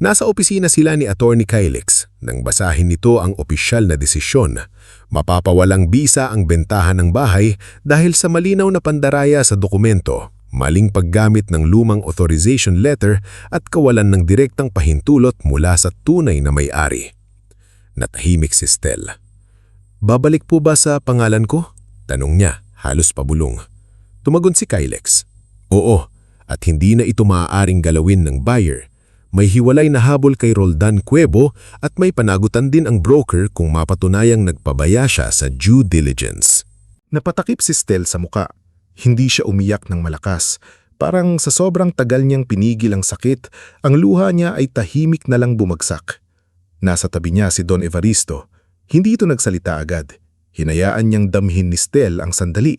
Nasa opisina sila ni Attorney Kylex nang basahin nito ang opisyal na desisyon. Mapapawalang bisa ang bentahan ng bahay dahil sa malinaw na pandaraya sa dokumento. Maling paggamit ng lumang authorization letter at kawalan ng direktang pahintulot mula sa tunay na may-ari. Natahimik si Stel. Babalik po ba sa pangalan ko? Tanong niya Halos pabulong. Tumagon si Kylex. Oo, at hindi na ito maaaring galawin ng buyer. May hiwalay na habol kay Roldan Cuevo at may panagutan din ang broker kung mapatunayang nagpabaya siya sa due diligence. Napatakip si Stel sa muka. Hindi siya umiyak ng malakas. Parang sa sobrang tagal niyang pinigil ang sakit, ang luha niya ay tahimik na lang bumagsak. Nasa tabi niya si Don Evaristo. Hindi ito nagsalita agad. Hinayaan niyang damhin ni Stel ang sandali.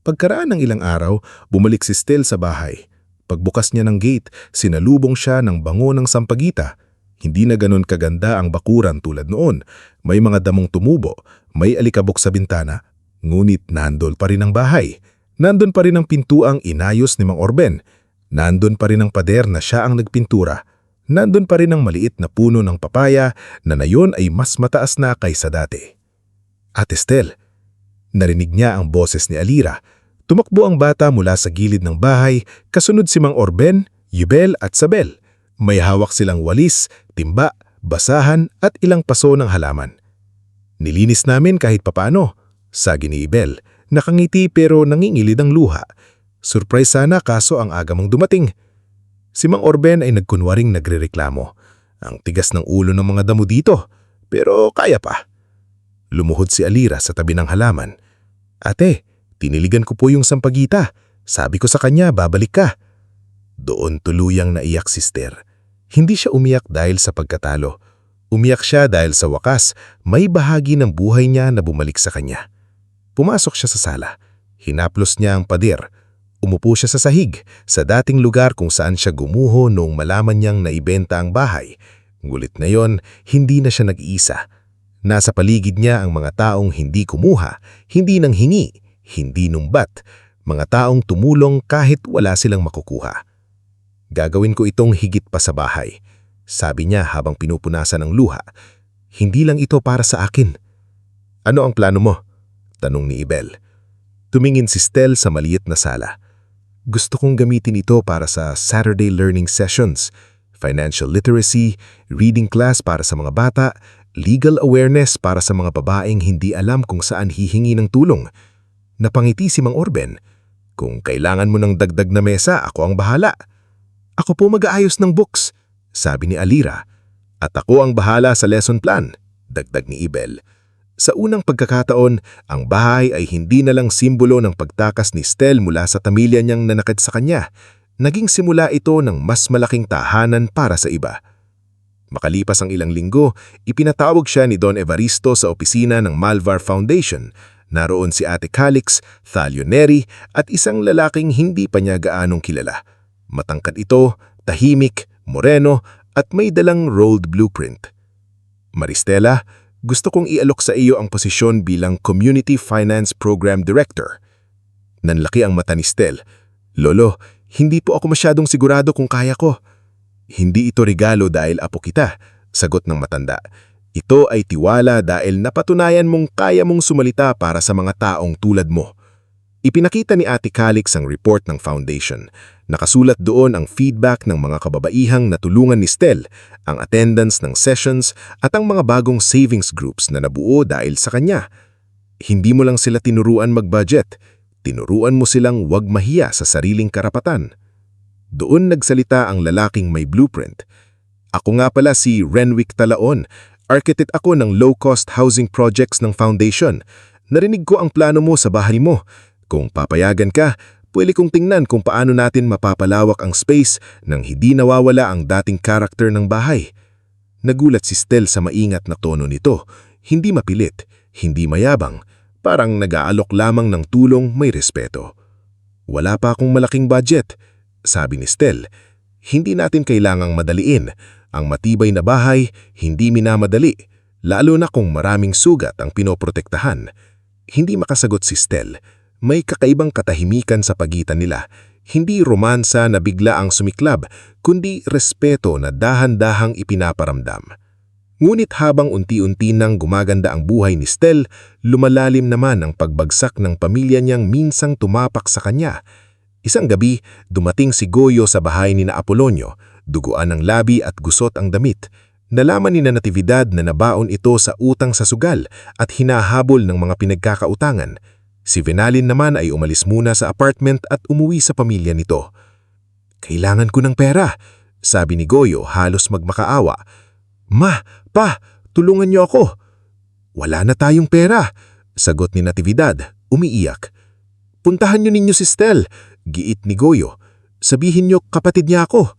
Pagkaraan ng ilang araw, bumalik si Stel sa bahay. Pagbukas niya ng gate, sinalubong siya ng bango ng sampagita. Hindi na ganon kaganda ang bakuran tulad noon. May mga damong tumubo, may alikabok sa bintana, ngunit nandol pa rin ang bahay. Nandun pa rin ang pintuang inayos ni Mang Orben. Nandun pa rin ang pader na siya ang nagpintura. Nandun pa rin ang maliit na puno ng papaya na nayon ay mas mataas na kaysa dati. Ate Stel, narinig niya ang boses ni Alira. Tumakbo ang bata mula sa gilid ng bahay, kasunod si Mang Orben, Yubel at Sabel. May hawak silang walis, timba, basahan at ilang paso ng halaman. Nilinis namin kahit papano, sagi ni Ibel. Nakangiti pero nangingilid ang luha. Surprise sana kaso ang aga mong dumating. Si Mang Orben ay nagkunwaring nagrereklamo. Ang tigas ng ulo ng mga damo dito, pero kaya pa. Lumuhod si Alira sa tabi ng halaman. Ate, tiniligan ko po yung sampagita. Sabi ko sa kanya, babalik ka. Doon tuluyang naiyak si Esther. Hindi siya umiyak dahil sa pagkatalo. Umiyak siya dahil sa wakas, may bahagi ng buhay niya na bumalik sa kanya. Pumasok siya sa sala. Hinaplos niya ang pader. Umupo siya sa sahig, sa dating lugar kung saan siya gumuho noong malaman niyang naibenta ang bahay. Ngulit na yon, hindi na siya nag-iisa. Nasa paligid niya ang mga taong hindi kumuha, hindi nanghingi, hindi numbat, mga taong tumulong kahit wala silang makukuha. Gagawin ko itong higit pa sa bahay, sabi niya habang pinupunasan ang luha. Hindi lang ito para sa akin. Ano ang plano mo? Tanong ni Ibel. Tumingin si Stel sa maliit na sala. Gusto kong gamitin ito para sa Saturday learning sessions, financial literacy, reading class para sa mga bata, legal awareness para sa mga babaeng hindi alam kung saan hihingi ng tulong. Napangiti si Mang Orben. Kung kailangan mo ng dagdag na mesa, ako ang bahala. Ako po mag-aayos ng books, sabi ni Alira. At ako ang bahala sa lesson plan, dagdag ni Ibel. Sa unang pagkakataon, ang bahay ay hindi na lang simbolo ng pagtakas ni Stel mula sa pamilya niyang nanakit sa kanya. Naging simula ito ng mas malaking tahanan para sa iba. Makalipas ang ilang linggo, ipinatawag siya ni Don Evaristo sa opisina ng Malvar Foundation. Naroon si Ate Calix, Thalio Neri at isang lalaking hindi pa niya gaanong kilala. Matangkad ito, tahimik, moreno at may dalang rolled blueprint. Maristela, gusto kong ialok sa iyo ang posisyon bilang Community Finance Program Director. Nanlaki ang mata ni Stel. Lolo, hindi po ako masyadong sigurado kung kaya ko. Hindi ito regalo dahil apo kita, sagot ng matanda. Ito ay tiwala dahil napatunayan mong kaya mong sumalita para sa mga taong tulad mo. Ipinakita ni Ate Calix ang report ng foundation. Nakasulat doon ang feedback ng mga kababaihang natulungan ni Stel, ang attendance ng sessions at ang mga bagong savings groups na nabuo dahil sa kanya. Hindi mo lang sila tinuruan mag-budget, tinuruan mo silang huwag mahiya sa sariling karapatan. Doon nagsalita ang lalaking may blueprint. Ako nga pala si Renwick Talaon, architect ako ng low-cost housing projects ng foundation. Narinig ko ang plano mo sa bahay mo. Kung papayagan ka, pwede kong tingnan kung paano natin mapapalawak ang space nang hindi nawawala ang dating karakter ng bahay. Nagulat si Stel sa maingat na tono nito. Hindi mapilit, hindi mayabang, parang nag-aalok lamang ng tulong may respeto. Wala pa akong malaking budget, sabi ni Stel. Hindi natin kailangang madaliin. Ang matibay na bahay, hindi minamadali, lalo na kung maraming sugat ang pinoprotektahan. Hindi makasagot si Stel. May kakaibang katahimikan sa pagitan nila. Hindi romansa na bigla ang sumiklab, kundi respeto na dahan-dahang ipinaparamdam. Ngunit habang unti-unti nang gumaganda ang buhay ni Stel, lumalalim naman ang pagbagsak ng pamilya niyang minsang tumapak sa kanya. Isang gabi, dumating si Goyo sa bahay ni na Apolonio, duguan ang labi at gusot ang damit. Nalaman ni na Natividad na nabaon ito sa utang sa sugal at hinahabol ng mga pinagkakautangan. Si Venalin naman ay umalis muna sa apartment at umuwi sa pamilya nito. Kailangan ko ng pera, sabi ni Goyo halos magmakaawa. Ma, pa, tulungan niyo ako. Wala na tayong pera, sagot ni Natividad, umiiyak. Puntahan niyo ninyo si Stel, giit ni Goyo. Sabihin niyo kapatid niya ako.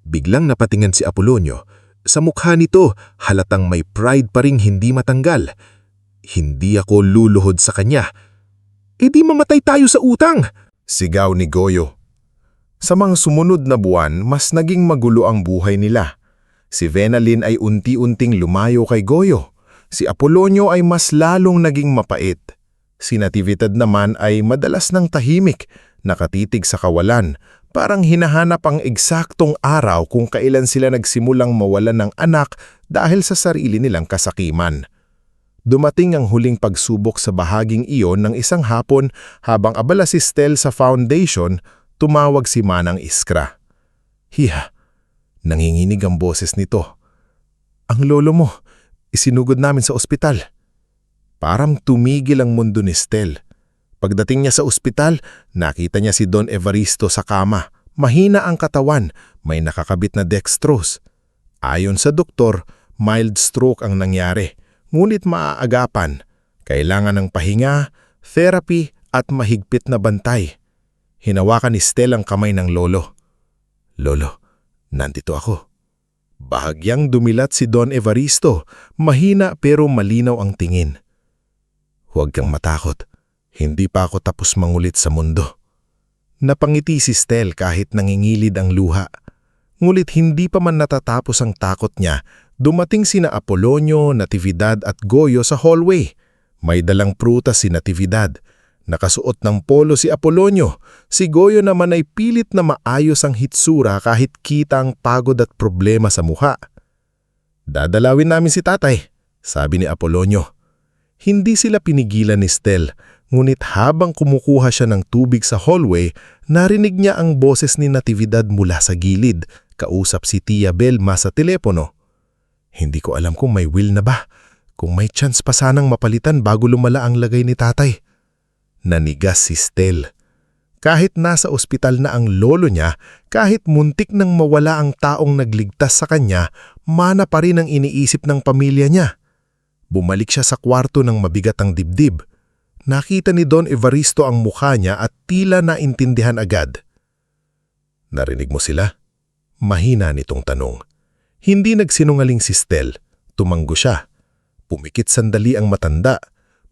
Biglang napatingan si Apolonio. Sa mukha nito, halatang may pride pa ring hindi matanggal. Hindi ako luluhod sa kanya. E di mamatay tayo sa utang! Sigaw ni Goyo. Sa mga sumunod na buwan, mas naging magulo ang buhay nila. Si Venalin ay unti-unting lumayo kay Goyo. Si Apolonio ay mas lalong naging mapait. Si Natividad naman ay madalas ng tahimik, nakatitig sa kawalan, parang hinahanap ang eksaktong araw kung kailan sila nagsimulang mawalan ng anak dahil sa sarili nilang kasakiman. Dumating ang huling pagsubok sa bahaging iyon ng isang hapon habang abala si Stel sa foundation, tumawag si Manang Iskra. Hiya, nanginginig ang boses nito. Ang lolo mo, isinugod namin sa ospital. Parang tumigil ang mundo ni Stel. Pagdating niya sa ospital, nakita niya si Don Evaristo sa kama. Mahina ang katawan, may nakakabit na dextrose. Ayon sa doktor, mild stroke ang nangyari. Ngunit maaagapan, kailangan ng pahinga, therapy at mahigpit na bantay. Hinawakan ni Stel ang kamay ng lolo. Lolo, nandito ako. Bahagyang dumilat si Don Evaristo, mahina pero malinaw ang tingin. Huwag kang matakot, hindi pa ako tapos mangulit sa mundo. Napangiti si Stel kahit nangingilid ang luha. Ngulit hindi pa man natatapos ang takot niya, dumating sina Apolonio, Natividad at Goyo sa hallway. May dalang prutas si Natividad. Nakasuot ng polo si Apolonio. Si Goyo naman ay pilit na maayos ang hitsura kahit kita ang pagod at problema sa mukha. Dadalawin namin si tatay, sabi ni Apolonio. Hindi sila pinigilan ni Stel, ngunit habang kumukuha siya ng tubig sa hallway, narinig niya ang boses ni Natividad mula sa gilid. Kausap si Tia Belma sa telepono. Hindi ko alam kung may will na ba, kung may chance pa sanang mapalitan bago lumala ang lagay ni tatay. Nanigas si Stel. Kahit nasa ospital na ang lolo niya, kahit muntik nang mawala ang taong nagligtas sa kanya, mana pa rin ang iniisip ng pamilya niya. Bumalik siya sa kwarto ng mabigat ang dibdib. Nakita ni Don Evaristo ang mukha niya at tila naintindihan agad. Narinig mo sila? Mahina nitong tanong. Hindi nagsinungaling si Stel. Tumanggo siya. Pumikit sandali ang matanda.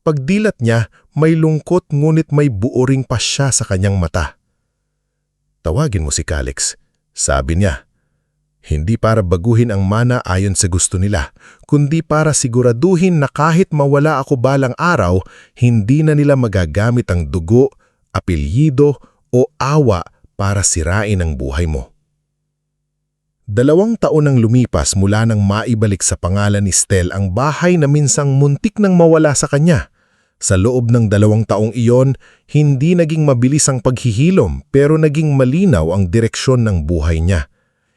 Pagdilat niya, may lungkot ngunit may buo ring pasya sa kanyang mata. Tawagin mo si Calix, sabi niya. Hindi para baguhin ang mana ayon sa gusto nila, kundi para siguraduhin na kahit mawala ako balang araw, hindi na nila magagamit ang dugo, apelyido o awa para sirain ang buhay mo. 2 taon ang lumipas mula nang maibalik sa pangalan ni Stel ang bahay na minsang muntik nang mawala sa kanya. Sa loob ng 2 taong iyon, hindi naging mabilis ang paghihilom pero naging malinaw ang direksyon ng buhay niya.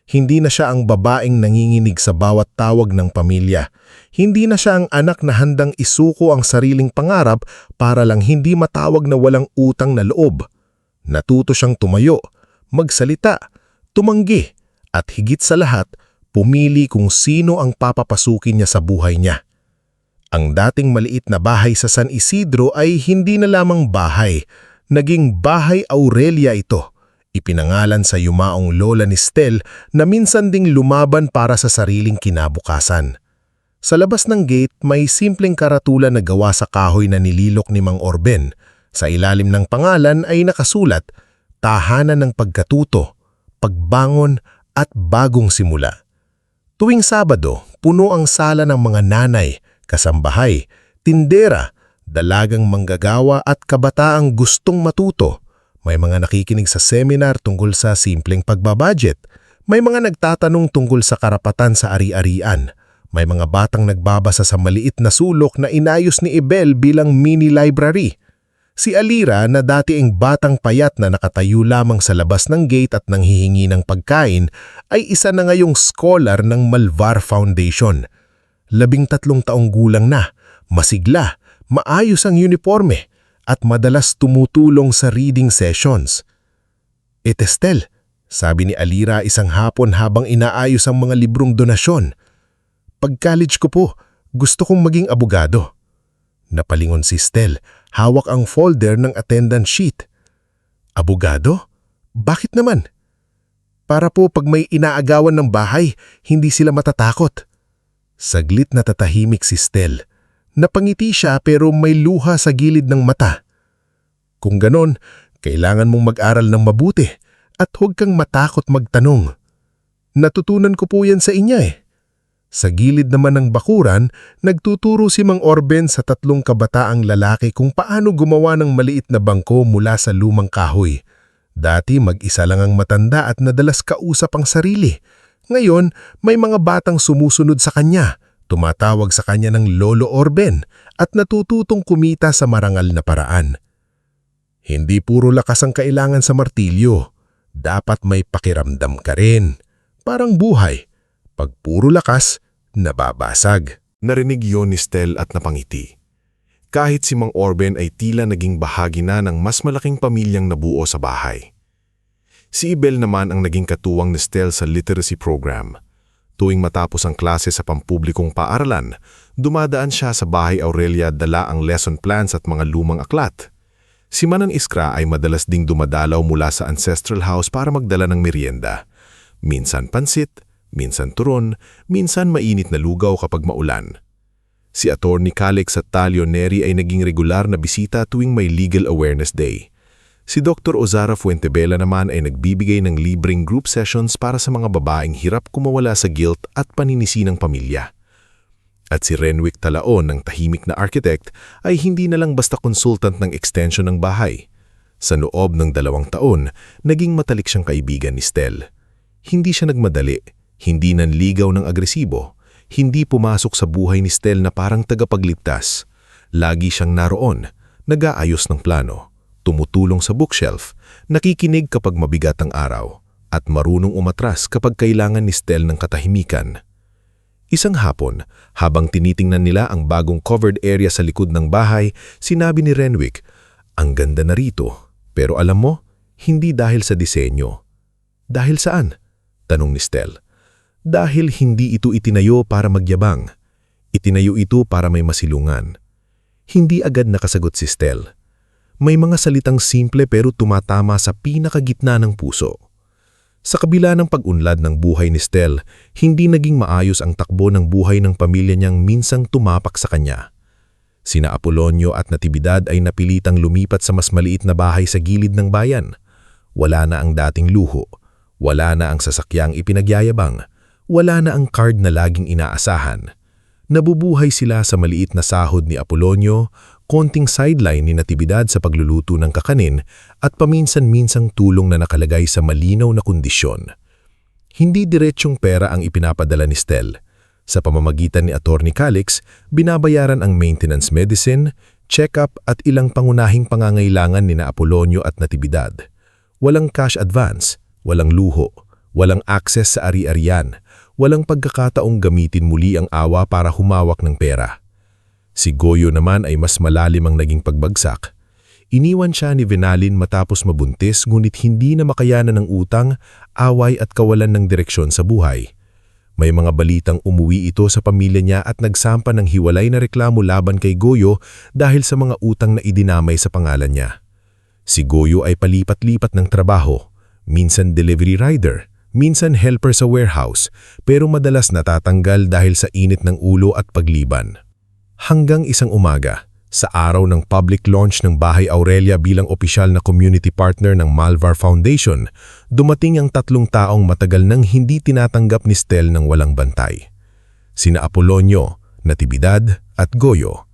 Hindi na siya ang babaeng nanginginig sa bawat tawag ng pamilya. Hindi na siya ang anak na handang isuko ang sariling pangarap para lang hindi matawag na walang utang na loob. Natuto siyang tumayo, magsalita, tumanggi, at higit sa lahat, pumili kung sino ang papapasukin niya sa buhay niya. Ang dating maliit na bahay sa San Isidro ay hindi na lamang bahay, naging Bahay Aurelia ito. Ipinangalan sa yumaong lola ni Stel na minsan ding lumaban para sa sariling kinabukasan. Sa labas ng gate may simpleng karatula na gawa sa kahoy na nililok ni Mang Orben. Sa ilalim ng pangalan ay nakasulat, Tahanan ng Pagkatuto, Pagbangon at Bagong Simula. Tuwing Sabado, puno ang sala ng mga nanay, kasambahay, tindera, dalagang manggagawa at kabataang gustong matuto. May mga nakikinig sa seminar tungkol sa simpleng pagbabudget. May mga nagtatanong tungkol sa karapatan sa ari-arian. May mga batang nagbabasa sa maliit na sulok na inayos ni Ibel bilang mini library. Si Alira na dati ang batang payat na nakatayo lamang sa labas ng gate at nanghihingi ng pagkain ay isa na ngayong scholar ng Malvar Foundation. 13 taong gulang na, masigla, maayos ang uniforme at madalas tumutulong sa reading sessions. Estel, sabi ni Alira isang hapon habang inaayos ang mga librong donasyon. Pag-college ko po, gusto kong maging abogado. Napalingon si Estel, hawak ang folder ng attendance sheet. Abogado? Bakit naman? Para po pag may inaagawan ng bahay, hindi sila matatakot. Saglit na tatahimik si Estel. Napangiti siya pero may luha sa gilid ng mata. Kung ganon, kailangan mong mag-aral ng mabuti at huwag kang matakot magtanong. Natutunan ko po yan sa inya eh. Sa gilid naman ng bakuran, nagtuturo si Mang Orben sa 3 kabataang lalaki kung paano gumawa ng maliit na bangko mula sa lumang kahoy. Dati mag-isa lang ang matanda at nadalas kausap ang sarili. Ngayon, may mga batang sumusunod sa kanya, tumatawag sa kanya ng Lolo Orben at natututong kumita sa marangal na paraan. Hindi puro lakas ang kailangan sa martilyo. Dapat may pakiramdam ka rin. Parang buhay. Pag puro lakas, nababasag. Narinig yon ni Estel at napangiti. Kahit si Mang Orben ay tila naging bahagi na ng mas malaking pamilyang nabuo sa bahay. Si Ibel naman ang naging katuwang ni Estel sa literacy program. Tuwing matapos ang klase sa pampublikong paaralan, dumadaan siya sa bahay Aurelia dala ang lesson plans at mga lumang aklat. Si Manang Iskra ay madalas ding dumadalaw mula sa ancestral house para magdala ng merienda. Minsan pansit, minsan turon, minsan mainit na lugaw kapag maulan. Si Atty. Calix at Talio Neri ay naging regular na bisita tuwing may Legal Awareness Day. Si Dr. Ozara Fuentebela naman ay nagbibigay ng libreng group sessions para sa mga babaeng hirap kumawala sa guilt at paninisi ng pamilya. At si Renwick Talaon, ng tahimik na architect, ay hindi na lang basta consultant ng extension ng bahay. Sa loob ng 2 taon, naging matalik siyang kaibigan ni Estel. Hindi siya nagmadali, hindi nanligaw ng agresibo, hindi pumasok sa buhay ni Estel na parang tagapagligtas. Lagi siyang naroon, nag-aayos ng plano, tumutulong sa bookshelf, nakikinig kapag mabigat ang araw, at marunong umatras kapag kailangan ni Estel ng katahimikan. Isang hapon, habang tinitingnan nila ang bagong covered area sa likod ng bahay, sinabi ni Renwick, "Ang ganda na rito, pero alam mo, hindi dahil sa disenyo." "Dahil saan?" tanong ni Estel. "Dahil hindi ito itinayo para magyabang. Itinayo ito para may masilungan." Hindi agad nakasagot si Estel. May mga salitang simple pero tumatama sa pinakagitna ng puso. Sa kabila ng pag-unlad ng buhay ni Estel, hindi naging maayos ang takbo ng buhay ng pamilya niyang minsang tumapak sa kanya. Sina Apolonio at Natividad ay napilitang lumipat sa mas maliit na bahay sa gilid ng bayan. Wala na ang dating luho, wala na ang sasakyang ipinagyayabang, wala na ang card na laging inaasahan. Nabubuhay sila sa maliit na sahod ni Apolonio, konting sideline ni Natividad sa pagluluto ng kakanin at paminsan-minsang tulong na nakalagay sa malinaw na kondisyon. Hindi diretsyong pera ang ipinapadala ni Estel. Sa pamamagitan ni Atty. Calix, binabayaran ang maintenance medicine, check-up at ilang pangunahing pangangailangan ni Apolonio at Natividad. Walang cash advance, walang luho, walang access sa ari-arian, walang pagkakataong gamitin muli ang awa para humawak ng pera. Si Goyo naman ay mas malalim ang naging pagbagsak. Iniwan siya ni Venalin matapos mabuntis ngunit hindi na makayanan ng utang, away at kawalan ng direksyon sa buhay. May mga balitang umuwi ito sa pamilya niya at nagsampa ng hiwalay na reklamo laban kay Goyo dahil sa mga utang na idinamay sa pangalan niya. Si Goyo ay palipat-lipat ng trabaho, minsan delivery rider, minsan helper sa warehouse, pero madalas natatanggal dahil sa init ng ulo at pagliban. Hanggang isang umaga, sa araw ng public launch ng Bahay Aurelia bilang opisyal na community partner ng Malvar Foundation, dumating ang 3 taong matagal nang hindi tinatanggap ni Estel ng walang bantay. Sina Apolonio, Natividad at Goyo.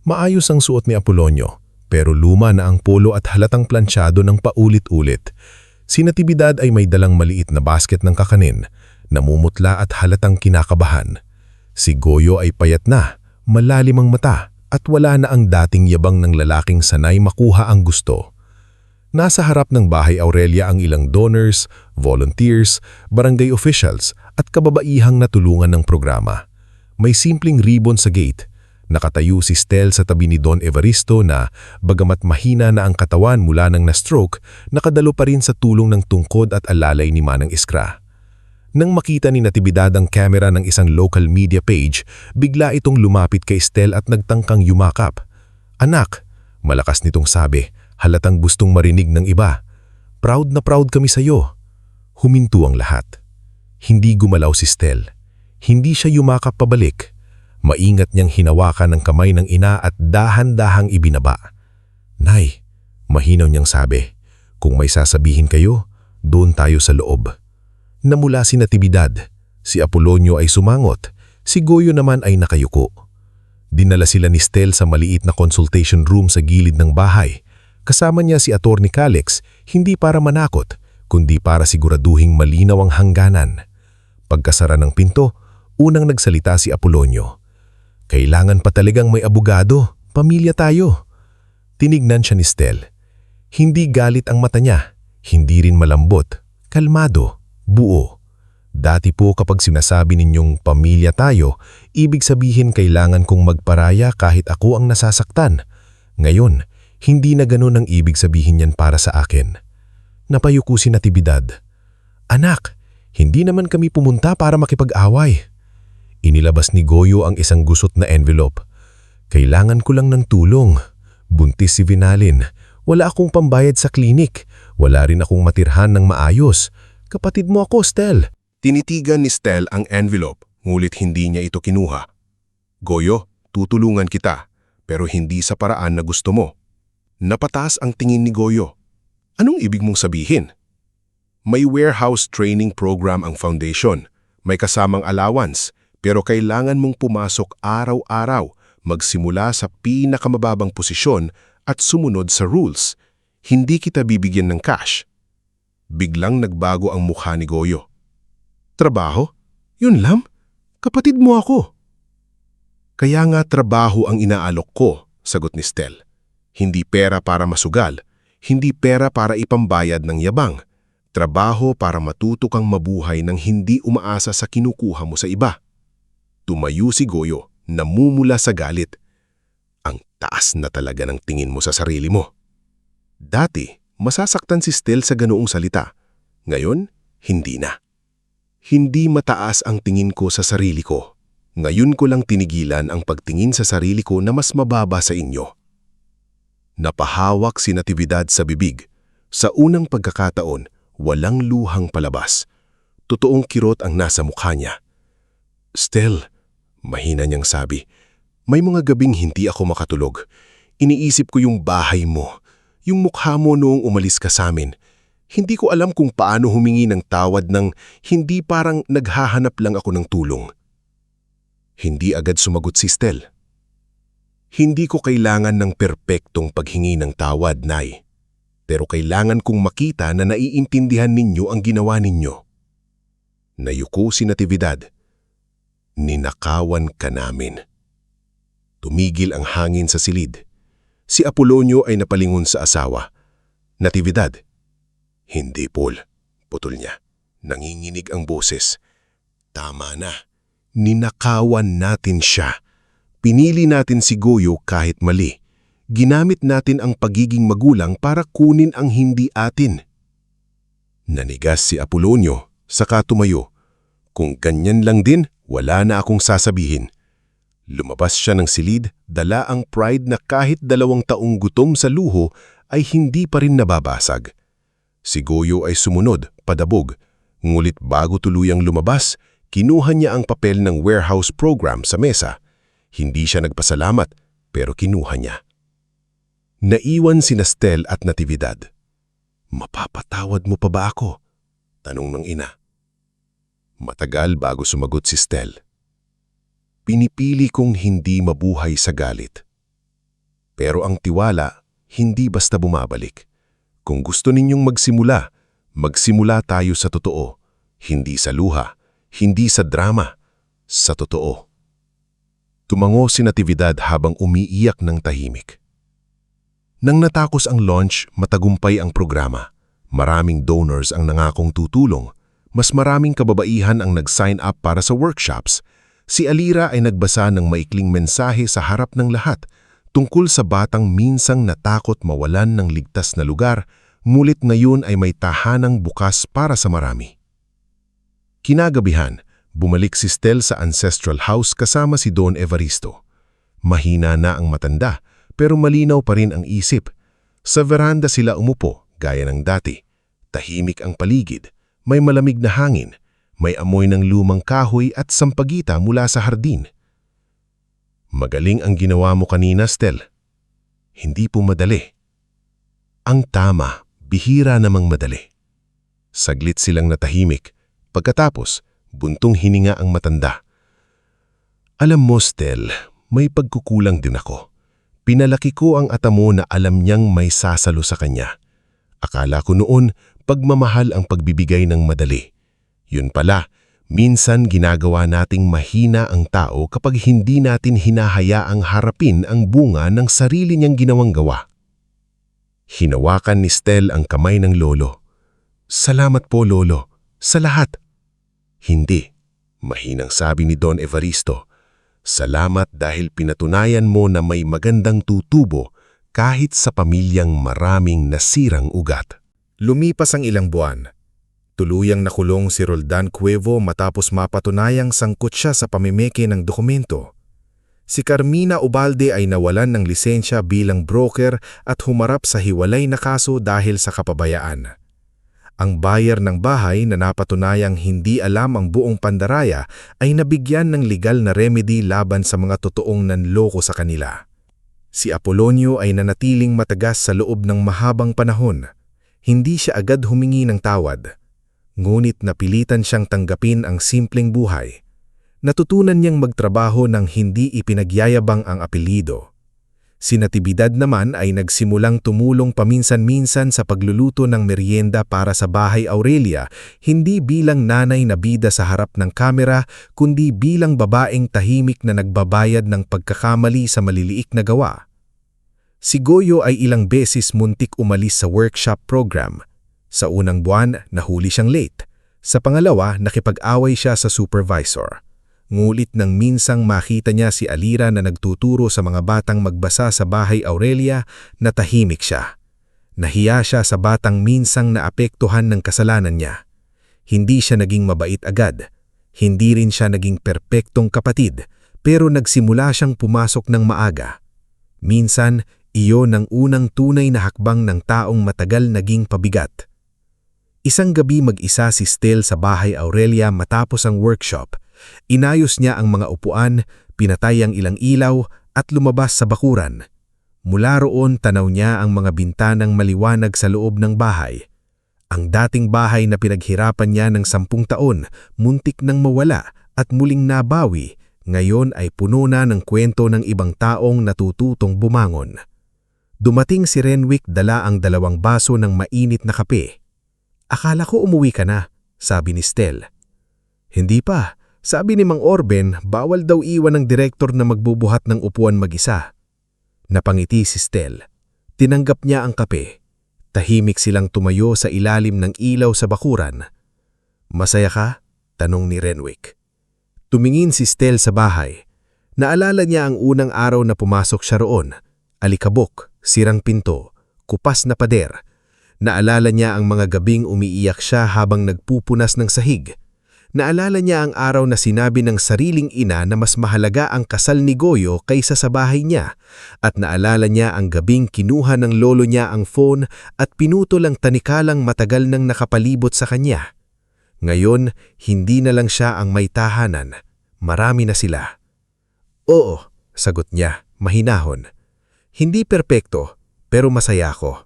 Maayos ang suot ni Apolonio, pero luma na ang polo at halatang plansyado ng paulit-ulit. Si Natividad ay may dalang maliit na basket ng kakanin, namumutla at halatang kinakabahan. Si Goyo ay payat na, malalim ang mata at wala na ang dating yabang ng lalaking sanay makuha ang gusto. Nasa harap ng Bahay Aurelia ang ilang donors, volunteers, barangay officials at kababaihang natulungan ng programa. May simpleng ribbon sa gate, Nakatayo si Stel sa tabi ni Don Evaristo na, bagamat mahina na ang katawan mula nang na-stroke, nakadalo pa rin sa tulong ng tungkod at alalay ni Manang Iskra. Nang makita ni Natividad ang kamera ng isang local media page, bigla itong lumapit kay Stel at nagtangkang yumakap. "Anak," malakas nitong sabi, halatang gustong marinig ng iba. "Proud na proud kami sa'yo." Huminto ang lahat. Hindi gumalaw si Stel. Hindi siya yumakap pabalik. Maingat niyang hinawakan ang kamay ng ina at dahan-dahang ibinaba. "Nay," mahinaw niyang sabi, "kung may sasabihin kayo, doon tayo sa loob." Namula si Natividad. Si Apolonio ay sumangot. Si Goyo naman ay nakayuko. Dinala sila ni Stel sa maliit na consultation room sa gilid ng bahay. Kasama niya si Attorney Calix, hindi para manakot, kundi para siguraduhing malinaw ang hangganan. Pagkasara ng pinto, unang nagsalita si Apolonio. "Kailangan pa talagang may abogado, pamilya tayo." Tinignan siya ni Stel. Hindi galit ang mata niya, hindi rin malambot, kalmado, buo. "Dati po kapag sinasabi ninyong pamilya tayo, ibig sabihin kailangan kong magparaya kahit ako ang nasasaktan. Ngayon, hindi na ganun ang ibig sabihin niyan para sa akin." Napayuko si Natividad. "Anak, hindi naman kami pumunta para makipag-away." Inilabas ni Goyo ang isang gusot na envelope. "Kailangan ko lang ng tulong. Buntis si Vinalin. Wala akong pambayad sa klinik. Wala rin akong matirhan ng maayos. Kapatid mo ako, Stel." Tinitigan ni Stel ang envelope, ngulit hindi niya ito kinuha. "Goyo, tutulungan kita, pero hindi sa paraan na gusto mo." Napataas ang tingin ni Goyo. "Anong ibig mong sabihin?" "May warehouse training program ang foundation. May kasamang allowance, pero kailangan mong pumasok araw-araw, magsimula sa pinakamababang posisyon at sumunod sa rules. Hindi kita bibigyan ng cash." Biglang nagbago ang mukha ni Goyo. "Trabaho? Yun lang? Kapatid mo ako." "Kaya nga trabaho ang inaalok ko," sagot ni Stel. "Hindi pera para masugal, hindi pera para ipambayad ng yabang. Trabaho para matuto kang mabuhay nang hindi umaasa sa kinukuha mo sa iba." Tumayo si Goyo, namumula sa galit. "Ang taas na talaga ng tingin mo sa sarili mo." Dati, masasaktan si Stel sa ganoong salita. Ngayon, hindi na. "Hindi mataas ang tingin ko sa sarili ko. Ngayon ko lang tinigilan ang pagtingin sa sarili ko na mas mababa sa inyo." Napahawak si Natividad sa bibig. Sa unang pagkakataon, walang luhang palabas. Totoong kirot ang nasa mukha niya. "Stel," mahina niyang sabi, "may mga gabing hindi ako makatulog. Iniisip ko yung bahay mo, yung mukha mo noong umalis ka sa amin. Hindi ko alam kung paano humingi ng tawad ng hindi parang naghahanap lang ako ng tulong." Hindi agad sumagot si Stel. "Hindi ko kailangan ng perpektong paghingi ng tawad, Nay. Pero kailangan kong makita na naiintindihan ninyo ang ginawa ninyo." Nayuko si Natividad. "Ninakawan ka namin." Tumigil ang hangin sa silid. Si Apolonio ay napalingon sa asawa. "Natividad." "Hindi, Paul," putol niya. Nanginginig ang boses. "Tama na. Ninakawan natin siya. Pinili natin si Goyo kahit mali. Ginamit natin ang pagiging magulang para kunin ang hindi atin." Nanigas si Apolonio, saka tumayo. "Kung ganyan lang din, wala na akong sasabihin." Lumabas siya ng silid, dala ang pride na kahit 2 taong gutom sa luho ay hindi pa rin nababasag. Si Goyo ay sumunod, padabog, ngulit bago tuluyang lumabas, kinuha niya ang papel ng warehouse program sa mesa. Hindi siya nagpasalamat, pero kinuha niya. Naiwan sina Stel at Natividad. "Mapapatawad mo pa ba ako?" tanong ng ina. Matagal bago sumagot si Stel. "Pinipili kong hindi mabuhay sa galit. Pero ang tiwala, hindi basta bumabalik. Kung gusto ninyong magsimula tayo sa totoo. Hindi sa luha, hindi sa drama, sa totoo." Tumango si Natividad habang umiiyak ng tahimik. Nang natapos ang launch, matagumpay ang programa. Maraming donors ang nangakong tutulong. Mas maraming kababaihan ang nag-sign up para sa workshops. Si Alira ay nagbasa ng maikling mensahe sa harap ng lahat tungkol sa batang minsang natakot mawalan ng ligtas na lugar, ngulit ngayon ay may tahanang bukas para sa marami. Kinagabihan, bumalik si Stel sa ancestral house kasama si Don Evaristo. Mahina na ang matanda, pero malinaw pa rin ang isip. Sa veranda sila umupo, gaya ng dati. Tahimik ang paligid, may malamig na hangin, may amoy ng lumang kahoy at sampagita mula sa hardin. Magaling ang ginawa mo kanina, Stel. Hindi po madali. Ang tama, bihira namang madali. Saglit silang natahimik. Pagkatapos, buntong hininga ang matanda. Alam mo, Stel, may pagkukulang din ako. Pinalaki ko ang ata mo na alam niyang may sasalo sa kanya. Akala ko noon, pagmamahal ang pagbibigay ng madali. Yun pala, minsan ginagawa nating mahina ang tao kapag hindi natin hinahayaang harapin ang bunga ng sarili niyang ginawang gawa. Hinawakan ni Stel ang kamay ng lolo. Salamat po, lolo. Sa lahat. Hindi, mahinang sabi ni Don Evaristo. Salamat dahil pinatunayan mo na may magandang tutubo kahit sa pamilyang maraming nasirang ugat. Lumipas ang ilang buwan. Tuluyang nakulong si Roldan Cuevo matapos mapatunayang sangkot siya sa pamimeke ng dokumento. Si Carmina Ubalde ay nawalan ng lisensya bilang broker at humarap sa hiwalay na kaso dahil sa kapabayaan. Ang buyer ng bahay na napatunayang hindi alam ang buong pandaraya ay nabigyan ng legal na remedy laban sa mga totoong nanloko sa kanila. Si Apolonio ay nanatiling matagas sa loob ng mahabang panahon. Hindi siya agad humingi ng tawad. Ngunit napilitan siyang tanggapin ang simpleng buhay. Natutunan niyang magtrabaho ng hindi ipinagyayabang ang apelyido. Si Natividad naman ay nagsimulang tumulong paminsan-minsan sa pagluluto ng merienda para sa bahay Aurelia, hindi bilang nanay na bida sa harap ng kamera, kundi bilang babaeng tahimik na nagbabayad ng pagkakamali sa maliliik na gawa. Si Goyo ay ilang beses muntik umalis sa workshop program. Sa unang buwan, nahuli siyang late. Sa pangalawa, nakipag-away siya sa supervisor. Ngulit nang minsang makita niya si Alira na nagtuturo sa mga batang magbasa sa bahay Aurelia, natahimik siya. Nahiya siya sa batang minsang naapektuhan ng kasalanan niya. Hindi siya naging mabait agad. Hindi rin siya naging perpektong kapatid, pero nagsimula siyang pumasok ng maaga. Minsan, iyon ang unang tunay na hakbang ng taong matagal naging pabigat. Isang gabi mag-isa si Stel sa bahay Aurelia matapos ang workshop. Inayos niya ang mga upuan, pinatay ang ilang ilaw at lumabas sa bakuran. Mula roon tanaw niya ang mga bintanang maliwanag sa loob ng bahay. Ang dating bahay na pinaghirapan niya ng 10 taon, muntik nang mawala at muling nabawi, ngayon ay puno na ng kwento ng ibang taong natututong bumangon. Dumating si Renwick dala ang 2 baso ng mainit na kape. Akala ko umuwi ka na, sabi ni Stel. Hindi pa. Sabi ni Mang Orben, bawal daw iwan ng direktor na magbubuhat ng upuan mag-isa. Napangiti si Stel. Tinanggap niya ang kape. Tahimik silang tumayo sa ilalim ng ilaw sa bakuran. Masaya ka? Tanong ni Renwick. Tumingin si Stel sa bahay. Naalala niya ang unang araw na pumasok siya roon. Alikabok, sirang pinto, kupas na pader. Naalala niya ang mga gabing umiiyak siya habang nagpupunas ng sahig. Naalala niya ang araw na sinabi ng sariling ina na mas mahalaga ang kasal ni Goyo kaysa sa bahay niya. At naalala niya ang gabing kinuha ng lolo niya ang phone at pinutol ang tanikalang matagal nang nakapalibot sa kanya. Ngayon, hindi na lang siya ang may tahanan. Marami na sila. Oo, sagot niya, mahinahon. Hindi perpekto, pero masaya ko.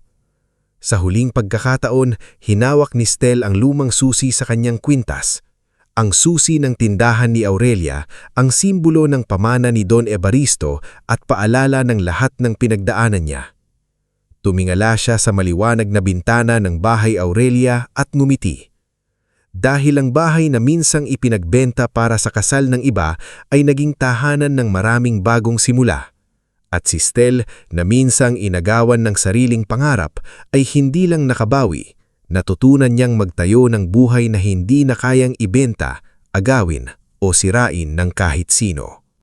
Sa huling pagkakataon, hinawak ni Stel ang lumang susi sa kanyang kwintas. Ang susi ng tindahan ni Aurelia, ang simbolo ng pamana ni Don Evaristo at paalala ng lahat ng pinagdaanan niya. Tumingala siya sa maliwanag na bintana ng bahay Aurelia at ngumiti. Dahil ang bahay na minsang ipinagbenta para sa kasal ng iba ay naging tahanan ng maraming bagong simula. At si Stel na minsang inagawan ng sariling pangarap ay hindi lang nakabawi, natutunan niyang magtayo ng buhay na hindi na kayang ibenta, agawin o sirain ng kahit sino.